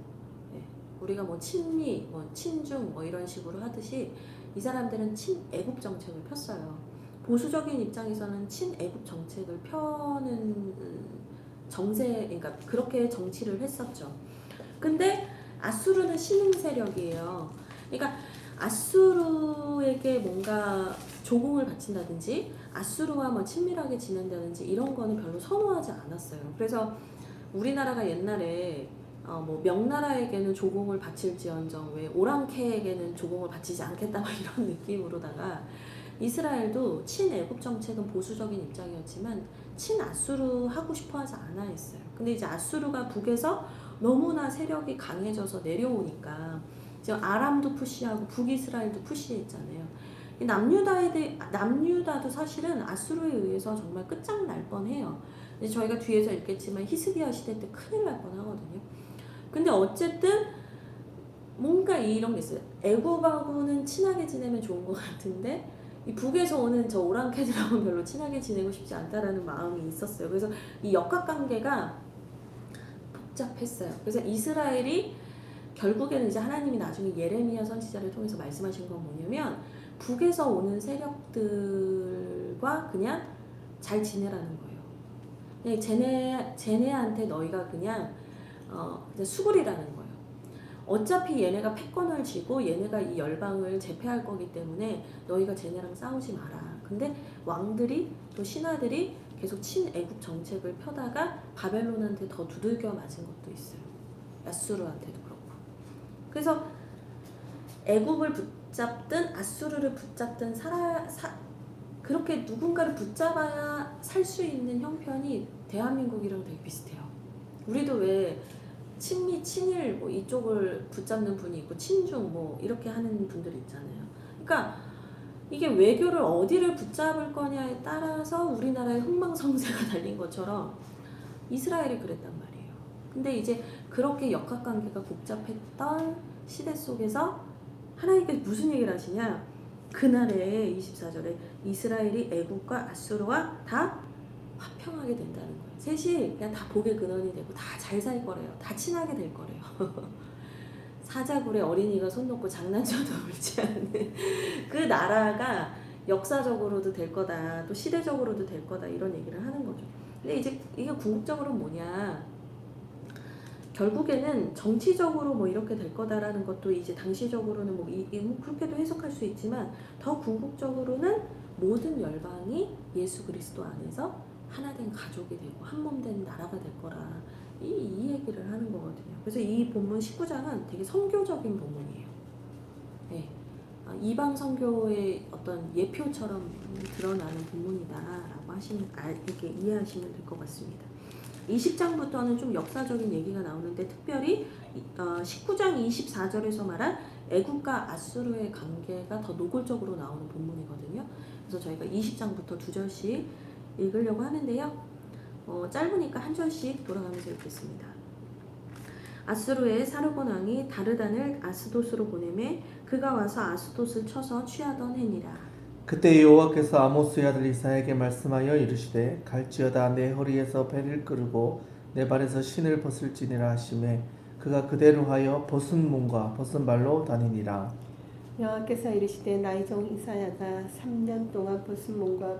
예. 우리가 뭐 친미, 뭐 친중 뭐 이런 식으로 하듯이 이 사람들은 친애국 정책을 폈어요. 보수적인 입장에서는 친애국 정책을 펴는 그러니까 그렇게 정치를 했었죠. 근데 아수르는 신흥 세력이에요. 그러니까 아수르에게 뭔가 조공을 바친다든지 아수르와 뭐 친밀하게 지낸다든지 이런 거는 별로 선호하지 않았어요. 그래서 우리나라가 옛날에 뭐 명나라에게는 조공을 바칠지언정 왜 오랑캐에게는 조공을 바치지 않겠다 막 이런 느낌으로다가 이스라엘도 친애국 정책은 보수적인 입장이었지만 친아수르 하고 싶어 하지 않아 했어요. 근데 이제 아수르가 북에서 너무나 세력이 강해져서 내려오니까 지금 아람도 푸시하고 북이스라엘도 푸시했잖아요. 이 남유다도 사실은 아수르에 의해서 정말 끝장날 뻔해요. 이제 저희가 뒤에서 읽겠지만 히스기야 시대 때 큰일 날 뻔하거든요. 근데 어쨌든 뭔가 이런 게 있어요. 애굽하고는 친하게 지내면 좋은 것 같은데 이 북에서 오는 저 오랑캐들하고는 별로 친하게 지내고 싶지 않다라는 마음이 있었어요. 그래서 이 역학관계가 복잡했어요. 그래서 이스라엘이 결국에는 이제 하나님이 나중에 예레미야 선지자를 통해서 말씀하신 건 뭐냐면 북에서 오는 세력들과 그냥 잘 지내라는 거예요. 그냥 쟤네한테 너희가 그냥 수굴이라는 거예요. 어차피 얘네가 패권을 쥐고 얘네가 이 열방을 제패할 거기 때문에 너희가 쟤네랑 싸우지 마라. 근데 왕들이 또 신하들이 계속 친애국 정책을 펴다가 바벨론한테 더 두들겨 맞은 것도 있어요. 아수르한테도 그렇고. 그래서 애국을 붙잡든 아수르를 붙잡든 그렇게 누군가를 붙잡아야 살 수 있는 형편이 대한민국이랑 되게 비슷해요. 우리도 왜 친미, 친일 뭐 이쪽을 붙잡는 분이 있고 친중 뭐 이렇게 하는 분들이 있잖아요. 그러니까 이게 외교를 어디를 붙잡을 거냐에 따라서 우리나라의 흥망성쇠가 달린 것처럼 이스라엘이 그랬단 말이에요. 근데 이제 그렇게 역학관계가 복잡했던 시대 속에서 하나님께서 무슨 얘기를 하시냐? 그날에 24절에 이스라엘이 애국과 아수르와 다 화평하게 된다는 거예요. 셋이 그냥 다 복의 근원이 되고 다 잘 살 거래요. 다 친하게 될 거래요. 사자굴에 어린이가 손 놓고 장난쳐도 울지 않는 그 나라가 역사적으로도 될 거다. 또 시대적으로도 될 거다. 이런 얘기를 하는 거죠. 근데 이제 이게 궁극적으로 뭐냐? 결국에는 정치적으로 뭐 이렇게 될 거다라는 것도 이제 당시적으로는 뭐 그렇게도 해석할 수 있지만 더 궁극적으로는 모든 열방이 예수 그리스도 안에서 하나된 가족이 되고 한몸된 나라가 될 거라 이 얘기를 하는 거거든요. 그래서 이 본문 19장은 되게 선교적인 본문이에요. 네. 이방 선교의 어떤 예표처럼 드러나는 본문이다라고 이렇게 이해하시면 될 것 같습니다. 20장부터는 좀 역사적인 얘기가 나오는데 특별히 19장 24절에서 말한 애국과 아수르의 관계가 더 노골적으로 나오는 본문이거든요. 그래서 저희가 20장부터 2절씩 읽으려고 하는데요. 짧으니까 한 절씩 돌아가면서 읽겠습니다. 아수르의 사르곤 왕이 다르단을 아스돗으로 보내매 그가 와서 아스돗을 쳐서 취하던 해니라. 그때 여호와께서 아모스의 아들 이사야에게 말씀하여 이르시되 갈지어다 내 허리에서 배를 끌고 내 발에서 신을 벗을지니라 하시매 그가 그대로 하여 벗은 몸과 벗은 발로 다니니라. 여호와께서 이르시되 나의 종 이사야가 3년 동안 벗은 몸과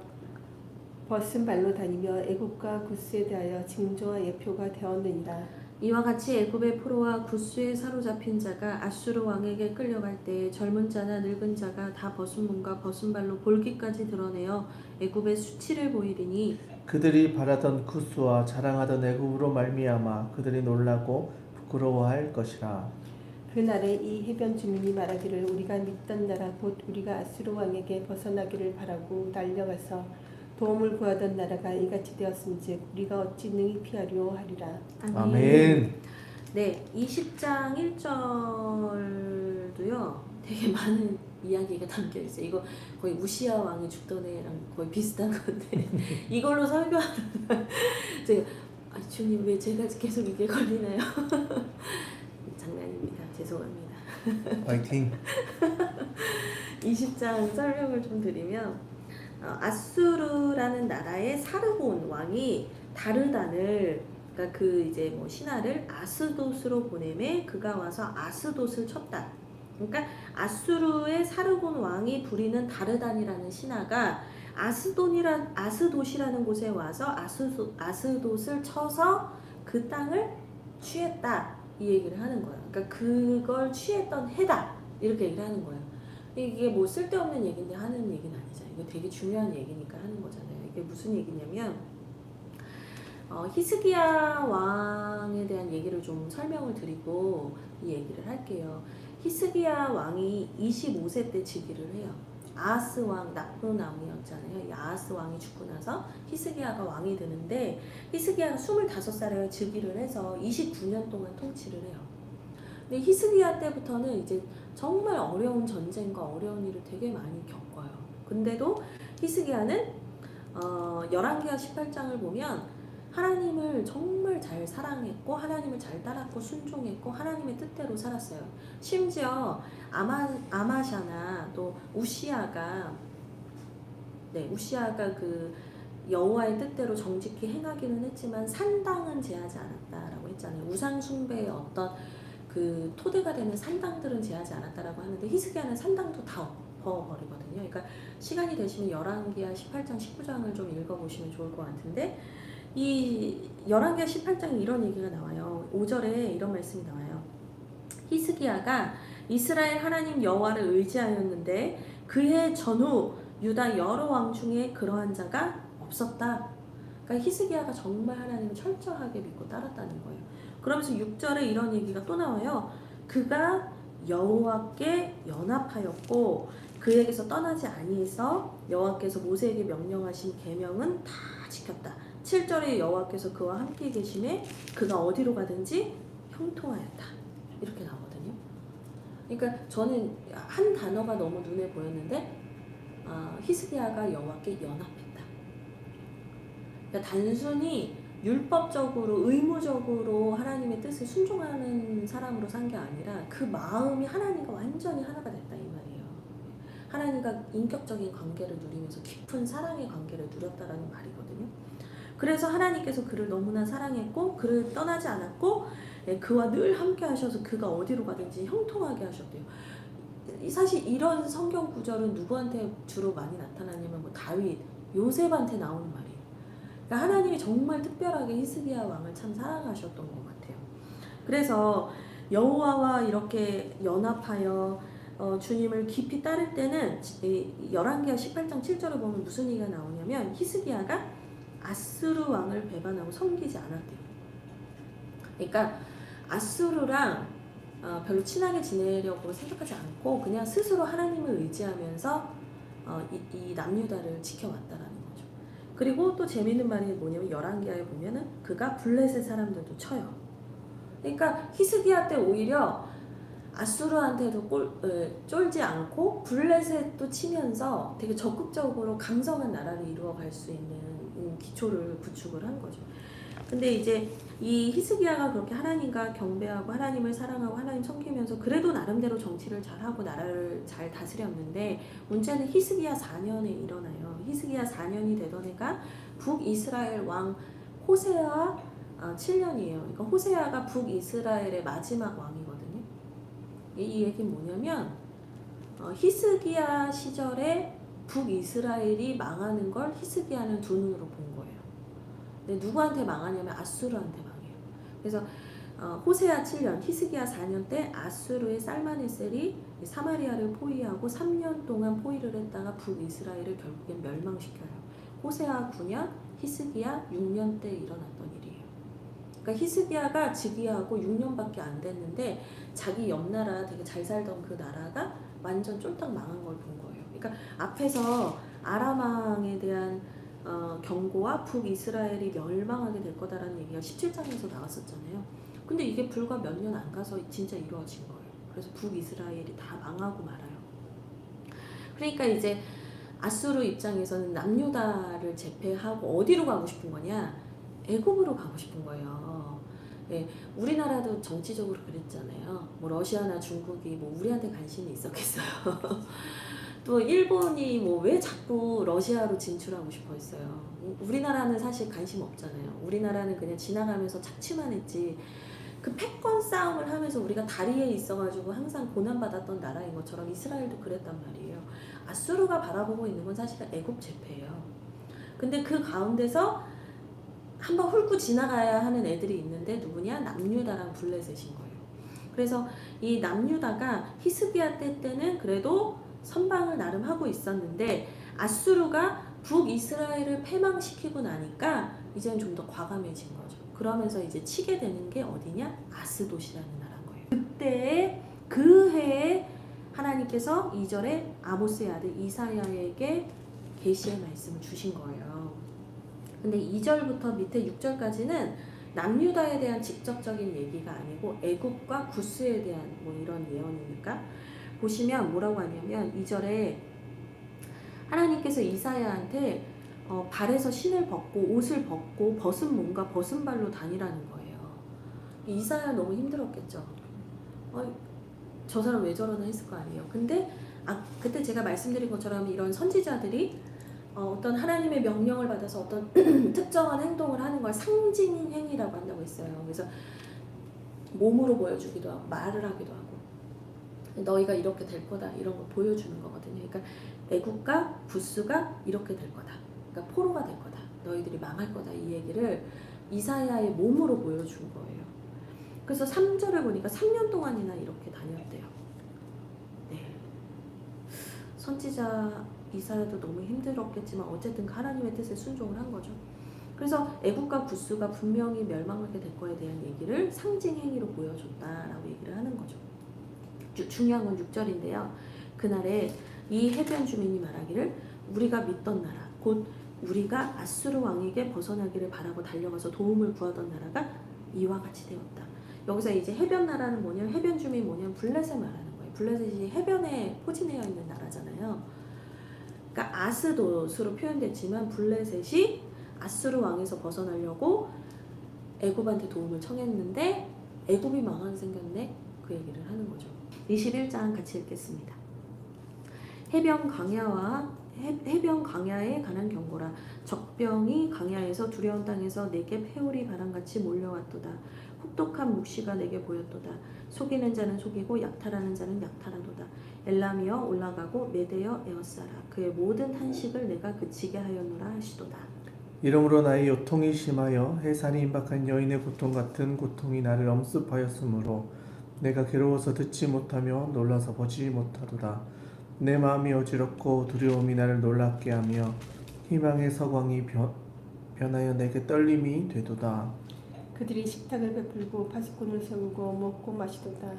벗은 발로 다니며 애굽과 구스에 대하여 징조와 예표가 되었느니라. 이와 같이 애굽의 포로와 구스에 사로잡힌 자가 아수르 왕에게 끌려갈 때 젊은 자나 늙은 자가 다 벗은 몸과 벗은 발로 볼기까지 드러내어 애굽의 수치를 보이리니 그들이 바라던 구스와 자랑하던 애굽으로 말미암아 그들이 놀라고 부끄러워할 것이라. 그날에 이 해변 주민이 말하기를 우리가 믿던 나라 곧 우리가 아수르 왕에게 벗어나기를 바라고 달려가서 도움을 구하던 나라가 이같이 되었음즉 우리가 어찌 능히 피하려 하리라. 아멘. 네, 20장 1절도요. 되게 많은 이야기가 담겨 있어요. 이거 거의 우시야 왕이 죽던 애랑 거의 비슷한 건데 이걸로 설교하다가 제가 주님 왜 제가 계속 이게 걸리나요? 장난입니다. 죄송합니다. 화이팅. 20장 설명을 좀 드리면 아수르라는 나라의 사르곤 왕이 다르단을 그러니까 그 이제 뭐 신하를 아스돗으로 보내매 그가 와서 아스돗을 쳤다. 그러니까 아수르의 사르곤 왕이 부리는 다르단이라는 신하가 아스돗이라는 곳에 와서 아스돗을 쳐서 그 땅을 취했다. 이 얘기를 하는 거야. 그러니까 그걸 취했던 해다. 이렇게 얘기를 하는 거야. 이게 뭐 쓸데없는 얘기인데 하는 얘기는 아니잖아요. 이거 되게 중요한 얘기니까 하는 거잖아요. 이게 무슨 얘기냐면 히스기야 왕에 대한 얘기를 좀 설명을 드리고 이 얘기를 할게요. 히스기야 왕이 25세 때 즉위를 해요. 아하스 왕, 나쁜 왕이었잖아요. 이 아하스 왕이 죽고 나서 히스기야가 왕이 되는데 히스기야가 25살에 즉위를 해서 29년 동안 통치를 해요. 근데 히스기야 때부터는 이제 정말 어려운 전쟁과 어려운 일을 되게 많이 겪어요. 근데도 히스기야는 열왕기하 18장을 보면 하나님을 정말 잘 사랑했고 하나님을 잘 따랐고 순종했고 하나님의 뜻대로 살았어요. 심지어 아마샤나 또 우시아가 그 여호와의 뜻대로 정직히 행하기는 했지만 산당은 제하지 않았다라고 했잖아요. 우상 숭배의 어떤 그 토대가 되는 산당들은 제하지 않았다라고 하는데 히스기야는 산당도 다 엎어버리거든요. 그러니까 시간이 되시면 열왕기하 18장 19장을 좀 읽어보시면 좋을 것 같은데 이 열왕기하 18장에 이런 얘기가 나와요. 5절에 이런 말씀이 나와요. 히스기야가 이스라엘 하나님 여호와를 의지하였는데 그의 전후 유다 여러 왕 중에 그러한 자가 없었다. 그러니까 히스기야가 정말 하나님을 철저하게 믿고 따랐다는 거예요. 그러면서 6절에 이런 얘기가 또 나와요. 그가 여호와께 연합하였고 그에게서 떠나지 아니해서 여호와께서 모세에게 명령하신 계명은 다 지켰다. 7절에 여호와께서 그와 함께 계심에 그가 어디로 가든지 형통하였다. 이렇게 나오거든요. 그러니까 저는 한 단어가 너무 눈에 보였는데 히스기야가 여호와께 연합했다. 그러니까 단순히 율법적으로 의무적으로 하나님의 뜻을 순종하는 사람으로 산 게 아니라 그 마음이 하나님과 완전히 하나가 됐다 이 말이에요. 하나님과 인격적인 관계를 누리면서 깊은 사랑의 관계를 누렸다라는 말이거든요. 그래서 하나님께서 그를 너무나 사랑했고 그를 떠나지 않았고 그와 늘 함께 하셔서 그가 어디로 가든지 형통하게 하셨대요. 사실 이런 성경 구절은 누구한테 주로 많이 나타나냐면 뭐 다윗, 요셉한테 나오는 말이에요. 그러니까 하나님이 정말 특별하게 히스기야 왕을 참 사랑하셨던 것 같아요. 그래서 여호와와 이렇게 연합하여 주님을 깊이 따를 때는 열왕기하 18장 7절을 보면 무슨 얘기가 나오냐면 히스기야가 아수르 왕을 배반하고 섬기지 않았대요. 그러니까 아수르랑 별로 친하게 지내려고 생각하지 않고 그냥 스스로 하나님을 의지하면서 이 남유다를 지켜왔다라는 거죠. 그리고 또 재미있는 말이 뭐냐면 열왕기하에 보면은 그가 블레셋 사람들도 쳐요. 그러니까 히스기야 때 오히려 아수르한테도 쫄지 않고 블레셋도 치면서 되게 적극적으로 강성한 나라를 이루어갈 수 있는 기초를 구축을 한 거죠. 근데 이제 이 히스기야가 그렇게 하나님과 경배하고 하나님을 사랑하고 하나님 섬기면서 그래도 나름대로 정치를 잘하고 나라를 잘 다스렸는데 문제는 히스기야 4년에 일어나요. 히스기야 4년이 되던 해가 북이스라엘 왕 호세아 7년이에요. 그러니까 호세아가 북이스라엘의 마지막 왕이거든요. 이 얘기는 뭐냐면 히스기야 시절에 북이스라엘이 망하는 걸 히스기야는 두 눈으로 본 거예요. 근데 누구한테 망하냐면 아수르한테 망해요. 그래서 호세아 7년, 히스기야 4년 때 아수르의 살마네셀이 사마리아를 포위하고 3년 동안 포위를 했다가 북이스라엘을 결국엔 멸망시켜요. 호세아 9년, 히스기야 6년 때 일어났던 일이에요. 그러니까 히스기야가 즉위하고 6년밖에 안 됐는데 자기 옆나라 되게 잘 살던 그 나라가 완전 쫄딱 망한 걸 본 거예요. 그러니까 앞에서 아람왕에 대한 경고와 북이스라엘이 멸망하게 될 거다라는 얘기가 17장에서 나왔었잖아요. 근데 이게 불과 몇 년 안 가서 진짜 이루어진 거예요. 그래서 북이스라엘이 다 망하고 말아요. 그러니까 이제 아수르 입장에서는 남유다를 제패하고 어디로 가고 싶은 거냐? 애굽으로 가고 싶은 거예요. 예, 우리나라도 정치적으로 그랬잖아요. 뭐 러시아나 중국이 뭐 우리한테 관심이 있었겠어요. 또 일본이 뭐 왜 자꾸 러시아로 진출하고 싶어 했어요. 우리나라는 사실 관심 없잖아요. 우리나라는 그냥 지나가면서 착취만 했지. 그 패권 싸움을 하면서 우리가 다리에 있어가지고 항상 고난받았던 나라인 것처럼 이스라엘도 그랬단 말이에요. 아수르가 바라보고 있는 건 사실은 애굽 제패예요. 근데 그 가운데서 한번 훑고 지나가야 하는 애들이 있는데 누구냐? 남유다랑 블레셋인 거예요. 그래서 이 남유다가 히스기야 때는 그래도 선방을 나름 하고 있었는데 아수르가 북이스라엘을 패망시키고 나니까 이제는 좀 더 과감해진 거죠. 그러면서 이제 치게 되는 게 어디냐? 아스돗이라는 나라인 거예요. 그때 그 해에 하나님께서 2절에 아모스의 아들 이사야에게 계시의 말씀을 주신 거예요. 근데 2절부터 밑에 6절까지는 남유다에 대한 직접적인 얘기가 아니고 애굽과 구스에 대한 뭐 이런 예언이니까 보시면 뭐라고 하냐면 2절에 하나님께서 이사야한테 발에서 신을 벗고 옷을 벗고 벗은 몸과 벗은 발로 다니라는 거예요. 이사야 너무 힘들었겠죠. 저 사람 왜 저러나 했을 거 아니에요. 근데 그때 제가 말씀드린 것처럼 이런 선지자들이 어떤 하나님의 명령을 받아서 어떤 특정한 행동을 하는 걸 상징 행위라고 한다고 했어요. 그래서 몸으로 보여주기도 하고 말을 하기도 하고 너희가 이렇게 될 거다 이런 걸 보여주는 거거든요. 그러니까 애국과 구스가 이렇게 될 거다. 그러니까 포로가 될 거다. 너희들이 망할 거다. 이 얘기를 이사야의 몸으로 보여준 거예요. 그래서 3절을 보니까 3년 동안이나 이렇게 다녔대요. 네. 선지자 이사야도 너무 힘들었겠지만 어쨌든 하나님의 뜻에 순종을 한 거죠. 그래서 애국과 구스가 분명히 멸망하게 될 거에 대한 얘기를 상징 행위로 보여줬다라고 얘기를 하는 거죠. 중요한 건 6절인데요. 그날에 이 해변 주민이 말하기를 우리가 믿던 나라 곧 우리가 아수르 왕에게 벗어나기를 바라고 달려가서 도움을 구하던 나라가 이와 같이 되었다. 여기서 이제 해변 나라는 뭐냐면 해변 주민이 뭐냐면 블레셋 말하는 거예요. 블레셋이 해변에 포진되어 있는 나라잖아요. 그러니까 아스돗으로 표현됐지만 블레셋이 아수르 왕에서 벗어나려고 애굽한테 도움을 청했는데 애굽이 망하게 생겼네. 그 얘기를 하는 거죠. 21장 같이 읽겠습니다. 해변 광야에 관한 경고라. 적병이 광야에서 두려운 땅에서 내게 회오리 바람같이 몰려왔도다. 혹독한 묵시가 내게 보였도다. 속이는 자는 속이고 약탈하는 자는 약탈하도다. 엘람이여 올라가고 메대여 에워싸라. 그의 모든 탄식을 내가 그치게 하였노라 하시도다. 이러므로 나의 요통이 심하여 해산이 임박한 여인의 고통 같은 고통이 나를 엄습하였으므로 내가 괴로워서 듣지 못하며 놀라서 보지 못하도다. 내 마음이 어지럽고 두려움이 나를 놀랍게 하며 희망의 서광이 변하여 내게 떨림이 되도다. 그들이 식탁을 베풀고 파수꾼을 세우고 먹고 마시도다.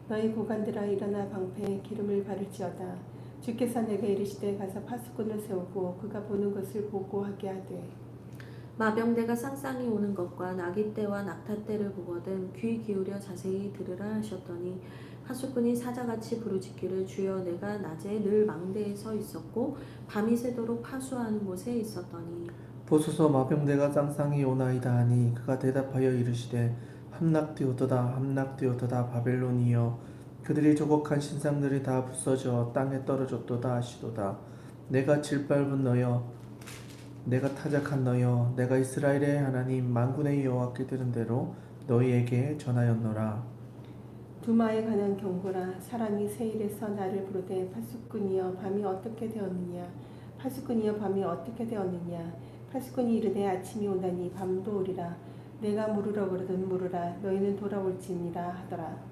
너희 고관들아 일어나 방패에 기름을 바를지어다. 주께서 내게 이르시되 가서 파수꾼을 세우고 그가 보는 것을 보고하게 하되 마병대가 쌍쌍이 오는 것과 나기 때와 낙타 때를 보거든 귀 기울여 자세히 들으라 하셨더니 파수꾼이 사자같이 부르짖기를 주여 내가 낮에 늘 망대에 서 있었고 밤이 새도록 파수하는 곳에 있었더니 보소서 마병대가 쌍쌍이 오나이다 하니 그가 대답하여 이르시되 함락되었도다 함락되었도다 바벨론이여 그들이 조곡한 신상들이 다 부서져 땅에 떨어졌도다 하시도다. 내가 질밟은 너여 내가 타작한 너여 내가 이스라엘의 하나님 만군의 여호와께 들은 대로 너희에게 전하였노라. 두마에 관한 경고라. 사람이 세일에서 나를 부르되 파수꾼이여 밤이 어떻게 되었느냐 파수꾼이여 밤이 어떻게 되었느냐 파수꾼이 이르되 아침이 오나니 밤도 오리라. 내가 물으러 그러든 물으라. 너희는 돌아올지니라 하더라.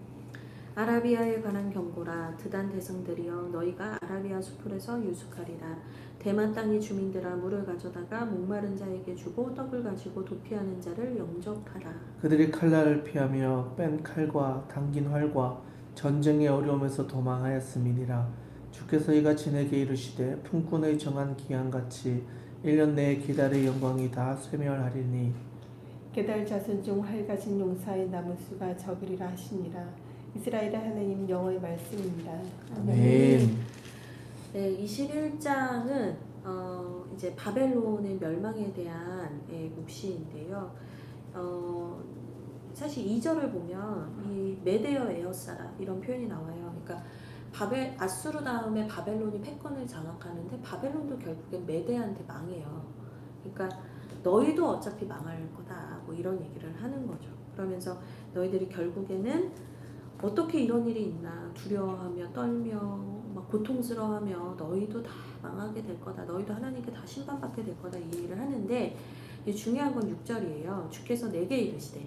아라비아에 관한 경고라. 드단 대성들이여 너희가 아라비아 수풀에서 유숙하리라. 대만 땅의 주민들아 물을 가져다가 목마른 자에게 주고 떡을 가지고 도피하는 자를 영접하라. 그들이 칼날을 피하며 뺀 칼과 당긴 활과 전쟁의 어려움에서 도망하였음이니라. 주께서 이같이 내게 이르시되 품꾼의 정한 기한같이 1년 내에 기달의 영광이 다 쇠멸하리니 게달 자손 중 활 가진 용사의 남은 수가 적으리라 하시니라. 이스라엘의 하나님 여호와의 말씀입니다. 아멘. 네, 21장은 이제 바벨론의 멸망에 대한 묵시인데요. 사실 2절을 보면 이 메데어 에어사라 이런 표현이 나와요. 그러니까 아수르 다음에 바벨론이 패권을 장악하는데 바벨론도 결국엔 메데한테 망해요. 그러니까 너희도 어차피 망할 거다. 뭐 이런 얘기를 하는 거죠. 그러면서 너희들이 결국에는 어떻게 이런 일이 있나 두려워하며 떨며 막 고통스러워하며 너희도 다 망하게 될 거다. 너희도 하나님께 다 심판받게 될 거다. 이 얘기를 하는데 중요한 건 6절이에요. 주께서 내게 이르시되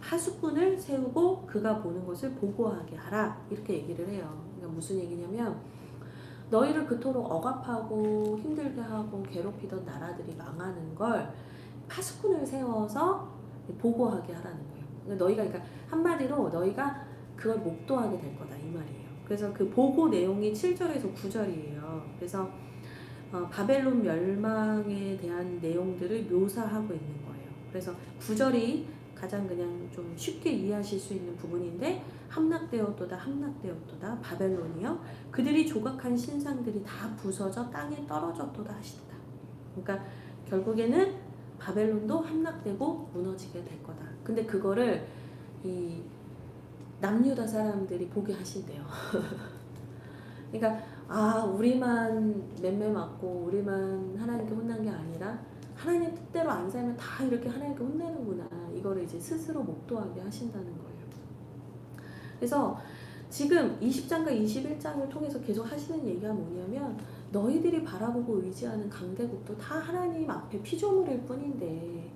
파수꾼을 세우고 그가 보는 것을 보고하게 하라. 이렇게 얘기를 해요. 그러니까 무슨 얘기냐면 너희를 그토록 억압하고 힘들게 하고 괴롭히던 나라들이 망하는 걸 파수꾼을 세워서 보고하게 하라는 거예요. 그러니까 한마디로 너희가 그걸 목도하게 될 거다 이 말이에요. 그래서 그 보고 내용이 7절에서 9절이에요. 그래서 바벨론 멸망에 대한 내용들을 묘사하고 있는 거예요. 그래서 구절이 가장 그냥 좀 쉽게 이해하실 수 있는 부분인데 함락되었도다 함락되었도다 바벨론이여 그들이 조각한 신상들이 다 부서져 땅에 떨어졌도다 하시도다. 그러니까 결국에는 바벨론도 함락되고 무너지게 될 거다. 근데 그거를 이 남유다 사람들이 보게 하신대요. 그러니까 우리만 맴매 맞고 우리만 하나님께 혼난 게 아니라 하나님 뜻대로 안 살면 다 이렇게 하나님께 혼내는구나. 이거를 이제 스스로 목도하게 하신다는 거예요. 그래서 지금 20장과 21장을 통해서 계속 하시는 얘기가 뭐냐면 너희들이 바라보고 의지하는 강대국도 다 하나님 앞에 피조물일 뿐인데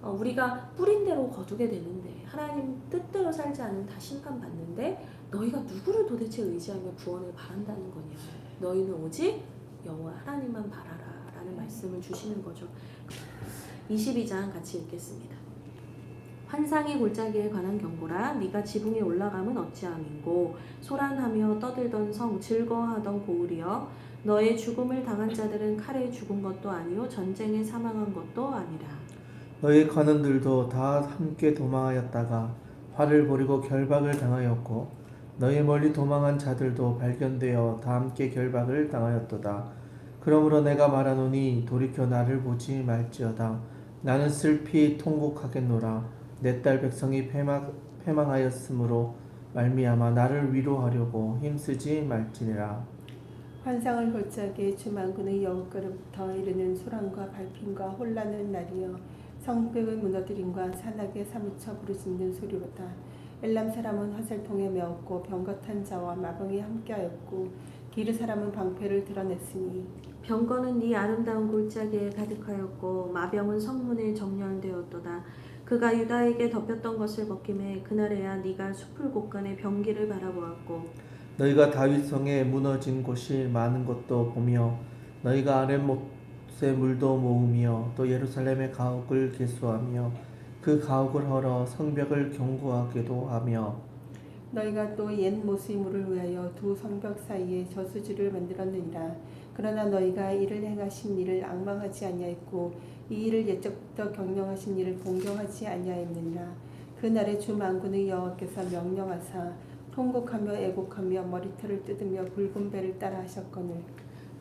우리가 뿌린 대로 거두게 되는데 하나님 뜻대로 살지 않으면 다 심판받는데 너희가 누구를 도대체 의지하며 구원을 바란다는 거냐. 너희는 오직 여호와 하나님만 바라라 라는 말씀을 주시는 거죠. 22장 같이 읽겠습니다. 환상의 골짜기에 관한 경고라. 네가 지붕에 올라가면 어찌함인고 소란하며 떠들던 성 즐거워하던 고을이여 너의 죽음을 당한 자들은 칼에 죽은 것도 아니요 전쟁에 사망한 것도 아니라. 너희 관원들도 다 함께 도망하였다가 화를 벌이고 결박을 당하였고 너희 멀리 도망한 자들도 발견되어 다 함께 결박을 당하였도다. 그러므로 내가 말하노니 돌이켜 나를 보지 말지어다. 나는 슬피 통곡하겠노라. 내 딸 백성이 패망하였으므로 말미암아 나를 위로하려고 힘쓰지 말지니라. 환상을 골짜기에 주 만군의 여호와께로부터 이르는 소란과 발핀과 혼란의 날이여 성벽의 무너뜨림과 산악에 사무쳐 부르짖는 소리로다. 엘람 사람은 화살통에 메었고 병거탄 자와 마병이 함께하였고 기르 사람은 방패를 드러냈으니 병거는 네 아름다운 골짜기에 가득하였고 마병은 성문에 정렬되었도다. 그가 유다에게 덮였던 것을 벗김에 그날에야 네가 숲을 곳간에 병기를 바라보았고 너희가 다윗성에 무너진 곳이 많은 것도 보며 너희가 아랫못에 물도 모으며 또 예루살렘의 가옥을 개수하며 그 가옥을 헐어 성벽을 견고하게도 하며 너희가 또 옛 모수이물을 위하여 두 성벽 사이에 저수지를 만들었느니라. 그러나 너희가 이를 행하신 일을 앙망하지 아니하였고 이 일을 옛적부터 경영하신 일을 공경하지 아니하였느니라. 그날에 주 만군의 여호와께서 명령하사 통곡하며 애곡하며 머리털을 뜯으며 붉은 배를 따라 하셨거늘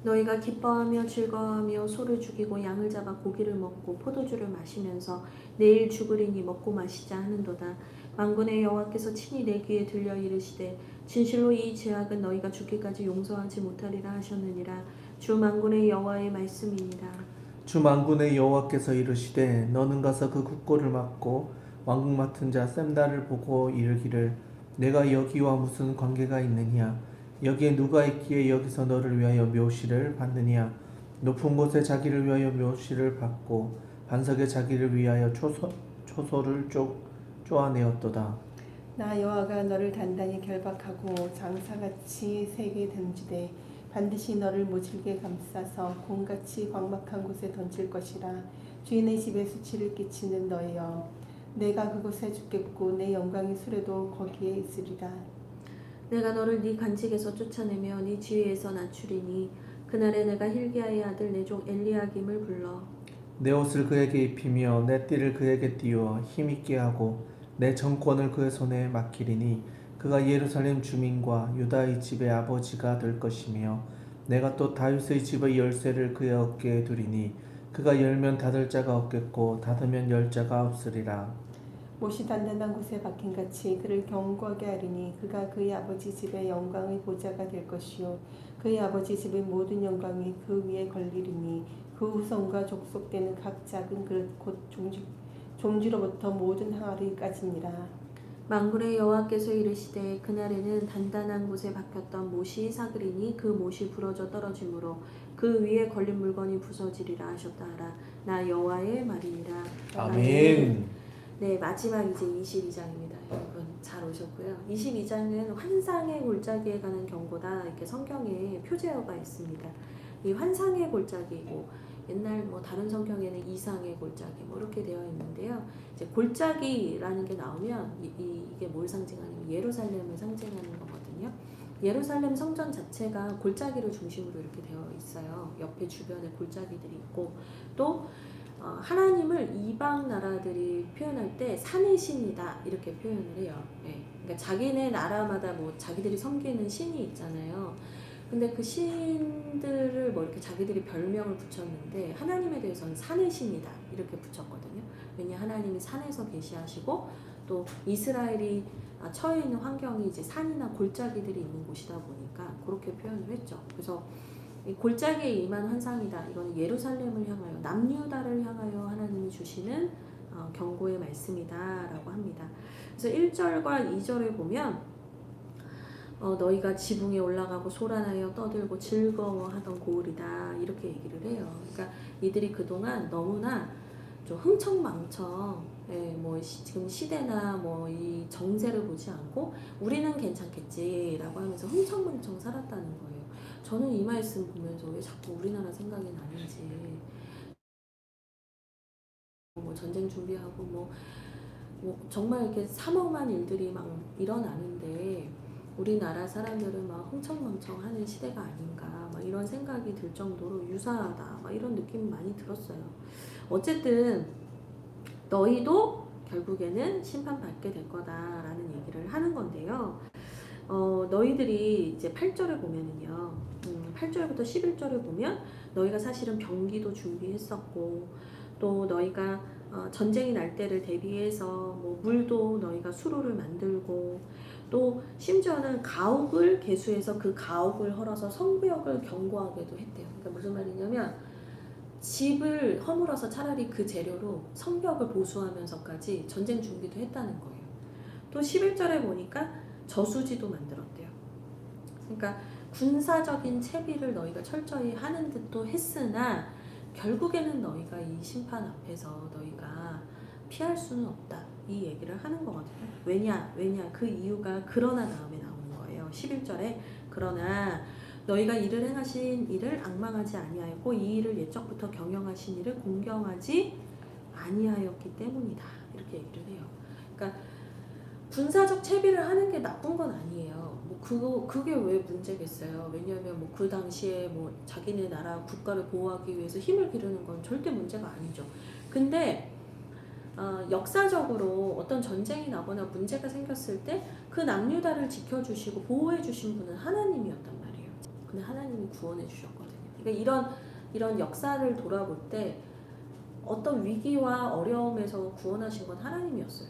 너희가 기뻐하며 즐거워하며 소를 죽이고 양을 잡아 고기를 먹고 포도주를 마시면서 내일 죽으리니 먹고 마시자 하는도다. 만군의 여호와께서 친히 내 귀에 들려 이르시되 진실로 이 죄악은 너희가 죽기까지 용서하지 못하리라 하셨느니라. 주 만군의 여호와의 말씀이니라. 주 만군의 여호와께서 이르시되 너는 가서 그 국고를 막고 왕국 맡은 자 셈달을 보고 이르기를 내가 여기와 무슨 관계가 있느냐 여기에 누가 있기에 여기서 너를 위하여 묘시를 받느냐 높은 곳에 자기를 위하여 묘시를 받고 반석에 자기를 위하여 초소를 쪼아내었도다. 나 여호와가 너를 단단히 결박하고 장사같이 세게 던지되 반드시 너를 모질게 감싸서 곰같이 광막한 곳에 던질 것이라. 주인의 집에 수치를 끼치는 너희여 내가 그곳에 죽겠고 내 영광이 수레도 거기에 있으리라. 내가 너를 네 간직에서 쫓아내며 네 지위에서 낮추리니 그날에 내가 힐기야의 아들 내 종 엘리야김을 불러 내 옷을 그에게 입히며 내 띠를 그에게 띄워 힘있게 하고 내 정권을 그의 손에 맡기리니 그가 예루살렘 주민과 유다의 집의 아버지가 될 것이며 내가 또 다윗의 집의 열쇠를 그의 어깨에 두리니 그가 열면 닫을 자가 없겠고 닫으면 열 자가 없으리라. 못이 단단한 곳에 박힌같이 그를 견고하게 하리니 그가 그의 아버지 집의 영광의 보좌가 될 것이요 그의 아버지 집의 모든 영광이 그 위에 걸리리니 그 후손과 족속되는 각 작은 그릇 곧 종지로부터 모든 항아리까지니라. 만군의 여호와께서 이르시되 그날에는 단단한 곳에 박혔던 못이 사그리니 그 못이 부러져 떨어지므로 그 위에 걸린 물건이 부서지리라 하셨다 하라. 나 여호와의 말이니라. 아멘. 네, 마지막 이제 22장입니다. 여러분 잘 오셨고요. 22장은 환상의 골짜기에 관한 경고다 이렇게 성경에 표제어가 있습니다. 이 환상의 골짜기고 옛날 뭐 다른 성경에는 이상의 골짜기 뭐 이렇게 되어 있는데요. 이제 골짜기라는 게 나오면 이게 뭘 상징하냐면 예루살렘을 상징하는 거거든요. 예루살렘 성전 자체가 골짜기를 중심으로 이렇게 되어 있어요. 옆에 주변에 골짜기들이 있고 또 하나님을 이방 나라들이 표현할 때 산의 신이다 이렇게 표현을 해요. 예. 그러니까 자기네 나라마다 뭐 자기들이 섬기는 신이 있잖아요. 근데 그 신들을 뭐 이렇게 자기들이 별명을 붙였는데 하나님에 대해서는 산의 신이다 이렇게 붙였거든요. 왜냐 하나님이 산에서 계시하시고 또 이스라엘이 처해 있는 환경이 이제 산이나 골짜기들이 있는 곳이다 보니까 그렇게 표현을 했죠. 그래서 이 골짜기에 임한 환상이다. 이거는 예루살렘을 향하여 남유다를 향하여 하나님이 주시는 경고의 말씀이다라고 합니다. 그래서 1절과 2절에 보면 너희가 지붕에 올라가고 소란하여 떠들고 즐거워하던 고을이다 이렇게 얘기를 해요. 그러니까 이들이 그동안 너무나 좀 흥청망청 뭐 지금 시대나 뭐 이 정세를 보지 않고 우리는 괜찮겠지라고 하면서 흥청망청 살았다는 거예요. 저는 이 말씀 보면서 왜 자꾸 우리나라 생각이 나는지 뭐 전쟁 준비하고 뭐 정말 이렇게 삼엄한 일들이 막 일어나는데 우리나라 사람들은 막 흥청망청하는 시대가 아닌가 막 이런 생각이 들 정도로 유사하다 막 이런 느낌이 많이 들었어요. 어쨌든 너희도 결국에는 심판받게 될 거다라는 얘기를 하는 건데요. 너희들이 이제 8절에 보면은요. 8절부터 11절에 보면 너희가 사실은 병기도 준비했었고 또 너희가 전쟁이 날 때를 대비해서 뭐 물도 너희가 수로를 만들고 또 심지어는 가옥을 개수해서 그 가옥을 헐어서 성벽을 견고하게도 했대요. 그러니까 무슨 말이냐면 집을 허물어서 차라리 그 재료로 성벽을 보수하면서까지 전쟁 준비도 했다는 거예요. 또 11절에 보니까 저수지도 만들었대요. 그러니까 군사적인 채비를 너희가 철저히 하는 듯도 했으나 결국에는 너희가 이 심판 앞에서 너희가 피할 수는 없다. 이 얘기를 하는 거거든요. 왜냐? 그 이유가 그러나 다음에 나오는 거예요. 11절에 그러나 너희가 이를 행하신 일을 앙망하지 아니하였고 이 일을 옛적부터 경영하신 일을 공경하지 아니하였기 때문이다. 이렇게 얘기를 해요. 그러니까 군사적 채비를 하는 게 나쁜 건 아니에요. 뭐 그게 왜 문제겠어요? 왜냐하면 뭐 그 당시에 뭐 자기네 나라 국가를 보호하기 위해서 힘을 기르는 건 절대 문제가 아니죠. 근데 역사적으로 어떤 전쟁이 나거나 문제가 생겼을 때 그 남유다를 지켜주시고 보호해주신 분은 하나님이었단 말이에요. 근데 하나님이 구원해 주셨거든요. 그러니까 이런 역사를 돌아볼 때 어떤 위기와 어려움에서 구원하신 건 하나님이었어요.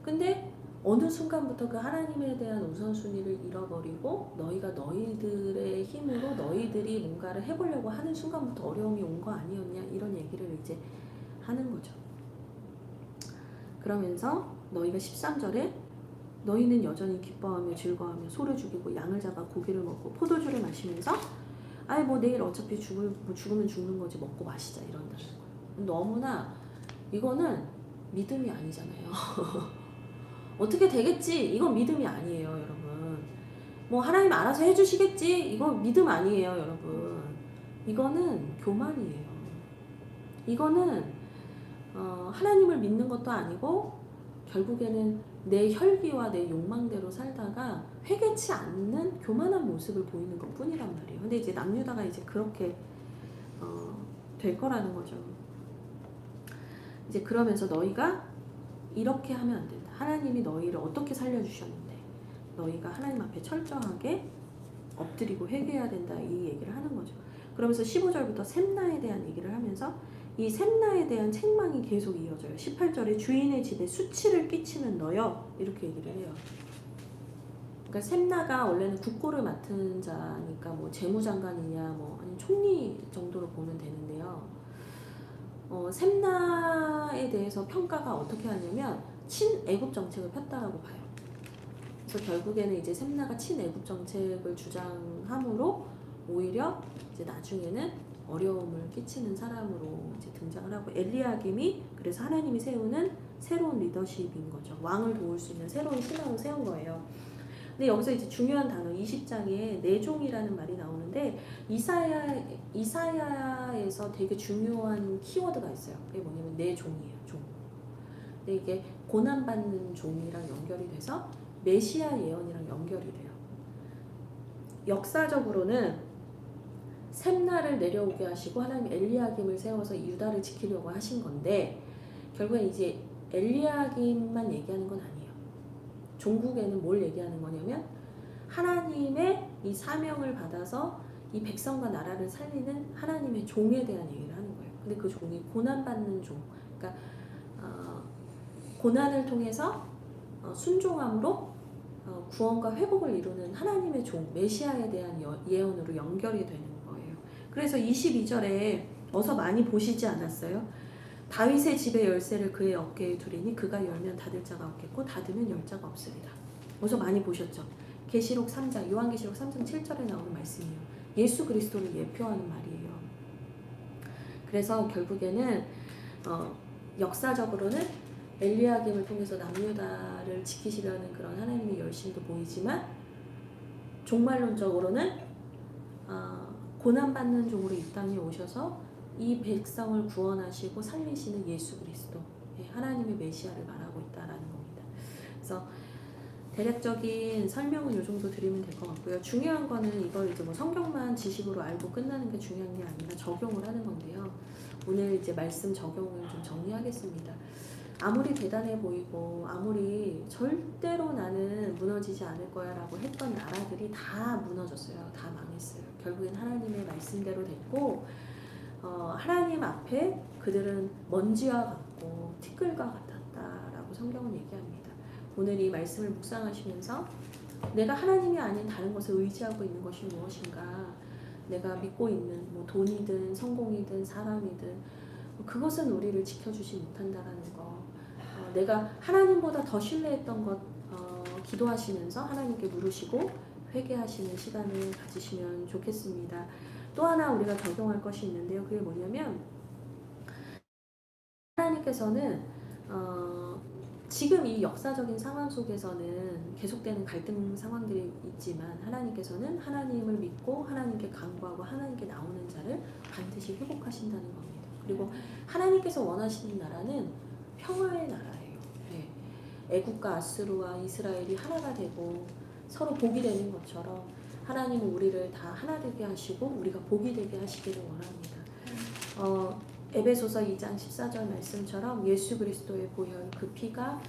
근데 어느 순간부터 그 하나님에 대한 우선순위를 잃어버리고 너희가 너희들의 힘으로 너희들이 뭔가를 해보려고 하는 순간부터 어려움이 온 거 아니었냐 이런 얘기를 이제 하는 거죠. 그러면서 너희가 13절에 너희는 여전히 기뻐하며 즐거워하며 소를 죽이고 양을 잡아 고기를 먹고 포도주를 마시면서 아이 뭐 내일 어차피 죽으면 죽는 거지 먹고 마시자 이런다는 거예요. 너무나 이거는 믿음이 아니잖아요. 어떻게 되겠지? 이건 믿음이 아니에요, 여러분. 뭐 하나님 알아서 해주시겠지? 이건 믿음 아니에요, 여러분. 이거는 교만이에요. 이거는 하나님을 믿는 것도 아니고 결국에는 내 혈기와 내 욕망대로 살다가 회개치 않는 교만한 모습을 보이는 것 뿐이란 말이에요. 근데 이제 남유다가 이제 그렇게 될 거라는 거죠. 이제 그러면서 너희가 이렇게 하면 안 된다. 하나님이 너희를 어떻게 살려주셨는데 너희가 하나님 앞에 철저하게 엎드리고 회개해야 된다. 이 얘기를 하는 거죠. 그러면서 15절부터 셈나에 대한 얘기를 하면서 이 셈나에 대한 책망이 계속 이어져요. 18절에 주인의 집에 수치를 끼치는 너여 이렇게 얘기를 해요. 그러니까 셈나가 원래는 국고를 맡은 자니까 뭐 재무장관이냐 뭐 아니 총리 정도로 보면 되는데요. 셈나에 대해서 평가가 어떻게 하냐면 친애국 정책을 폈다라고 봐요. 그래서 결국에는 이제 셈나가 친애국 정책을 주장함으로 오히려 이제 나중에는 어려움을 끼치는 사람으로 이제 등장을 하고 엘리야김이 그래서 하나님이 세우는 새로운 리더십인 거죠. 왕을 도울 수 있는 새로운 신하로 세운 거예요. 근데 여기서 이제 중요한 단어 20장에 내종이라는 말이 나오는데 이사야에서 되게 중요한 키워드가 있어요. 그게 뭐냐면 내종이에요. 종. 근데 이게 고난받는 종이랑 연결이 돼서 메시아 예언이랑 연결이 돼요. 역사적으로는 샘날을 내려오게 하시고 하나님 엘리야김을 세워서 유다를 지키려고 하신 건데 결국에 이제 엘리야김만 얘기하는 건 아니에요. 종국에는 뭘 얘기하는 거냐면 하나님의 이 사명을 받아서 이 백성과 나라를 살리는 하나님의 종에 대한 얘기를 하는 거예요. 근데 그 종이 고난받는 종, 그러니까 고난을 통해서 순종함으로 구원과 회복을 이루는 하나님의 종, 메시아에 대한 예언으로 연결이 되는 거예요. 그래서 22절에 어서 많이 보시지 않았어요? 다윗의 집의 열쇠를 그의 어깨에 두리니 그가 열면 닫을 자가 없겠고 닫으면 열 자가 없으리라. 어서 많이 보셨죠? 계시록 3장, 요한계시록 3장 7절에 나오는 말씀이에요. 예수 그리스도를 예표하는 말이에요. 그래서 결국에는 역사적으로는 엘리야김을 통해서 남유다를 지키시려는 그런 하나님의 열심도 보이지만 종말론적으로는 고난받는 종으로 이 땅에 오셔서 이 백성을 구원하시고 살리시는 예수 그리스도, 하나님의 메시아를 말하고 있다라는 겁니다. 그래서 대략적인 설명은 이 정도 드리면 될 것 같고요. 중요한 거는 이걸 이제 뭐 성경만 지식으로 알고 끝나는 게 중요한 게 아니라 적용을 하는 건데요. 오늘 이제 말씀 적용을 좀 정리하겠습니다. 아무리 대단해 보이고 아무리 절대로 나는 무너지지 않을 거야 라고 했던 나라들이 다 무너졌어요. 다 망했어요. 결국엔 하나님의 말씀대로 됐고 하나님 앞에 그들은 먼지와 같고 티끌과 같았다라고 성경은 얘기합니다. 오늘 이 말씀을 묵상하시면서 내가 하나님이 아닌 다른 것을 의지하고 있는 것이 무엇인가, 내가 믿고 있는 뭐 돈이든 성공이든 사람이든 그것은 우리를 지켜주지 못한다라는 거, 내가 하나님보다 더 신뢰했던 것 기도하시면서 하나님께 물으시고 회개하시는 시간을 가지시면 좋겠습니다. 또 하나 우리가 적용할 것이 있는데요. 그게 뭐냐면 하나님께서는 지금 이 역사적인 상황 속에서는 계속되는 갈등 상황들이 있지만 하나님께서는 하나님을 믿고 하나님께 간구하고 하나님께 나오는 자를 반드시 회복하신다는 겁니다. 그리고 하나님께서 원하시는 나라는 평화의 나라예요. 네. 애국과 아수르와 이스라엘이 하나가 되고 서로 복이 되는 것처럼 하나님은 우리를 다 하나 되게 하시고 우리가 복이 되게 하시기를 원합니다. 에베소서 2장 14절 말씀처럼 예수 그리스도의 보혈 그 피가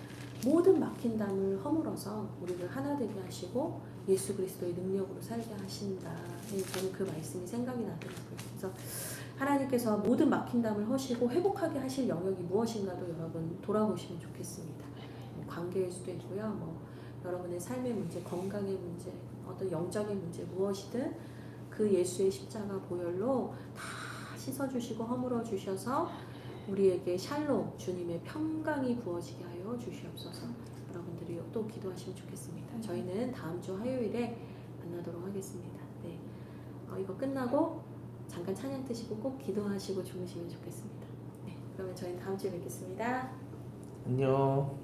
모든 막힌 담을 허물어서 우리를 하나 되게 하시고 예수 그리스도의 능력으로 살게 하신다. 저는 그 말씀이 생각이 나더라고요. 그래서 하나님께서 모든 막힌 담을 허시고 회복하게 하실 영역이 무엇인가도 여러분 돌아보시면 좋겠습니다. 뭐 관계일 수도 있고요. 뭐 여러분의 삶의 문제, 건강의 문제, 어떤 영적인 문제 무엇이든 그 예수의 십자가 보혈로 다 씻어주시고 허물어 주셔서 우리에게 샬롬, 주님의 평강이 부어지게 하여 주시옵소서. 여러분들이 또 기도하시면 좋겠습니다. 저희는 다음 주 화요일에 만나도록 하겠습니다. 네, 이거 끝나고 잠깐 찬양 드시고 꼭 기도하시고 주무시면 좋겠습니다. 네, 그러면 저희는 다음 주에 뵙겠습니다. 안녕.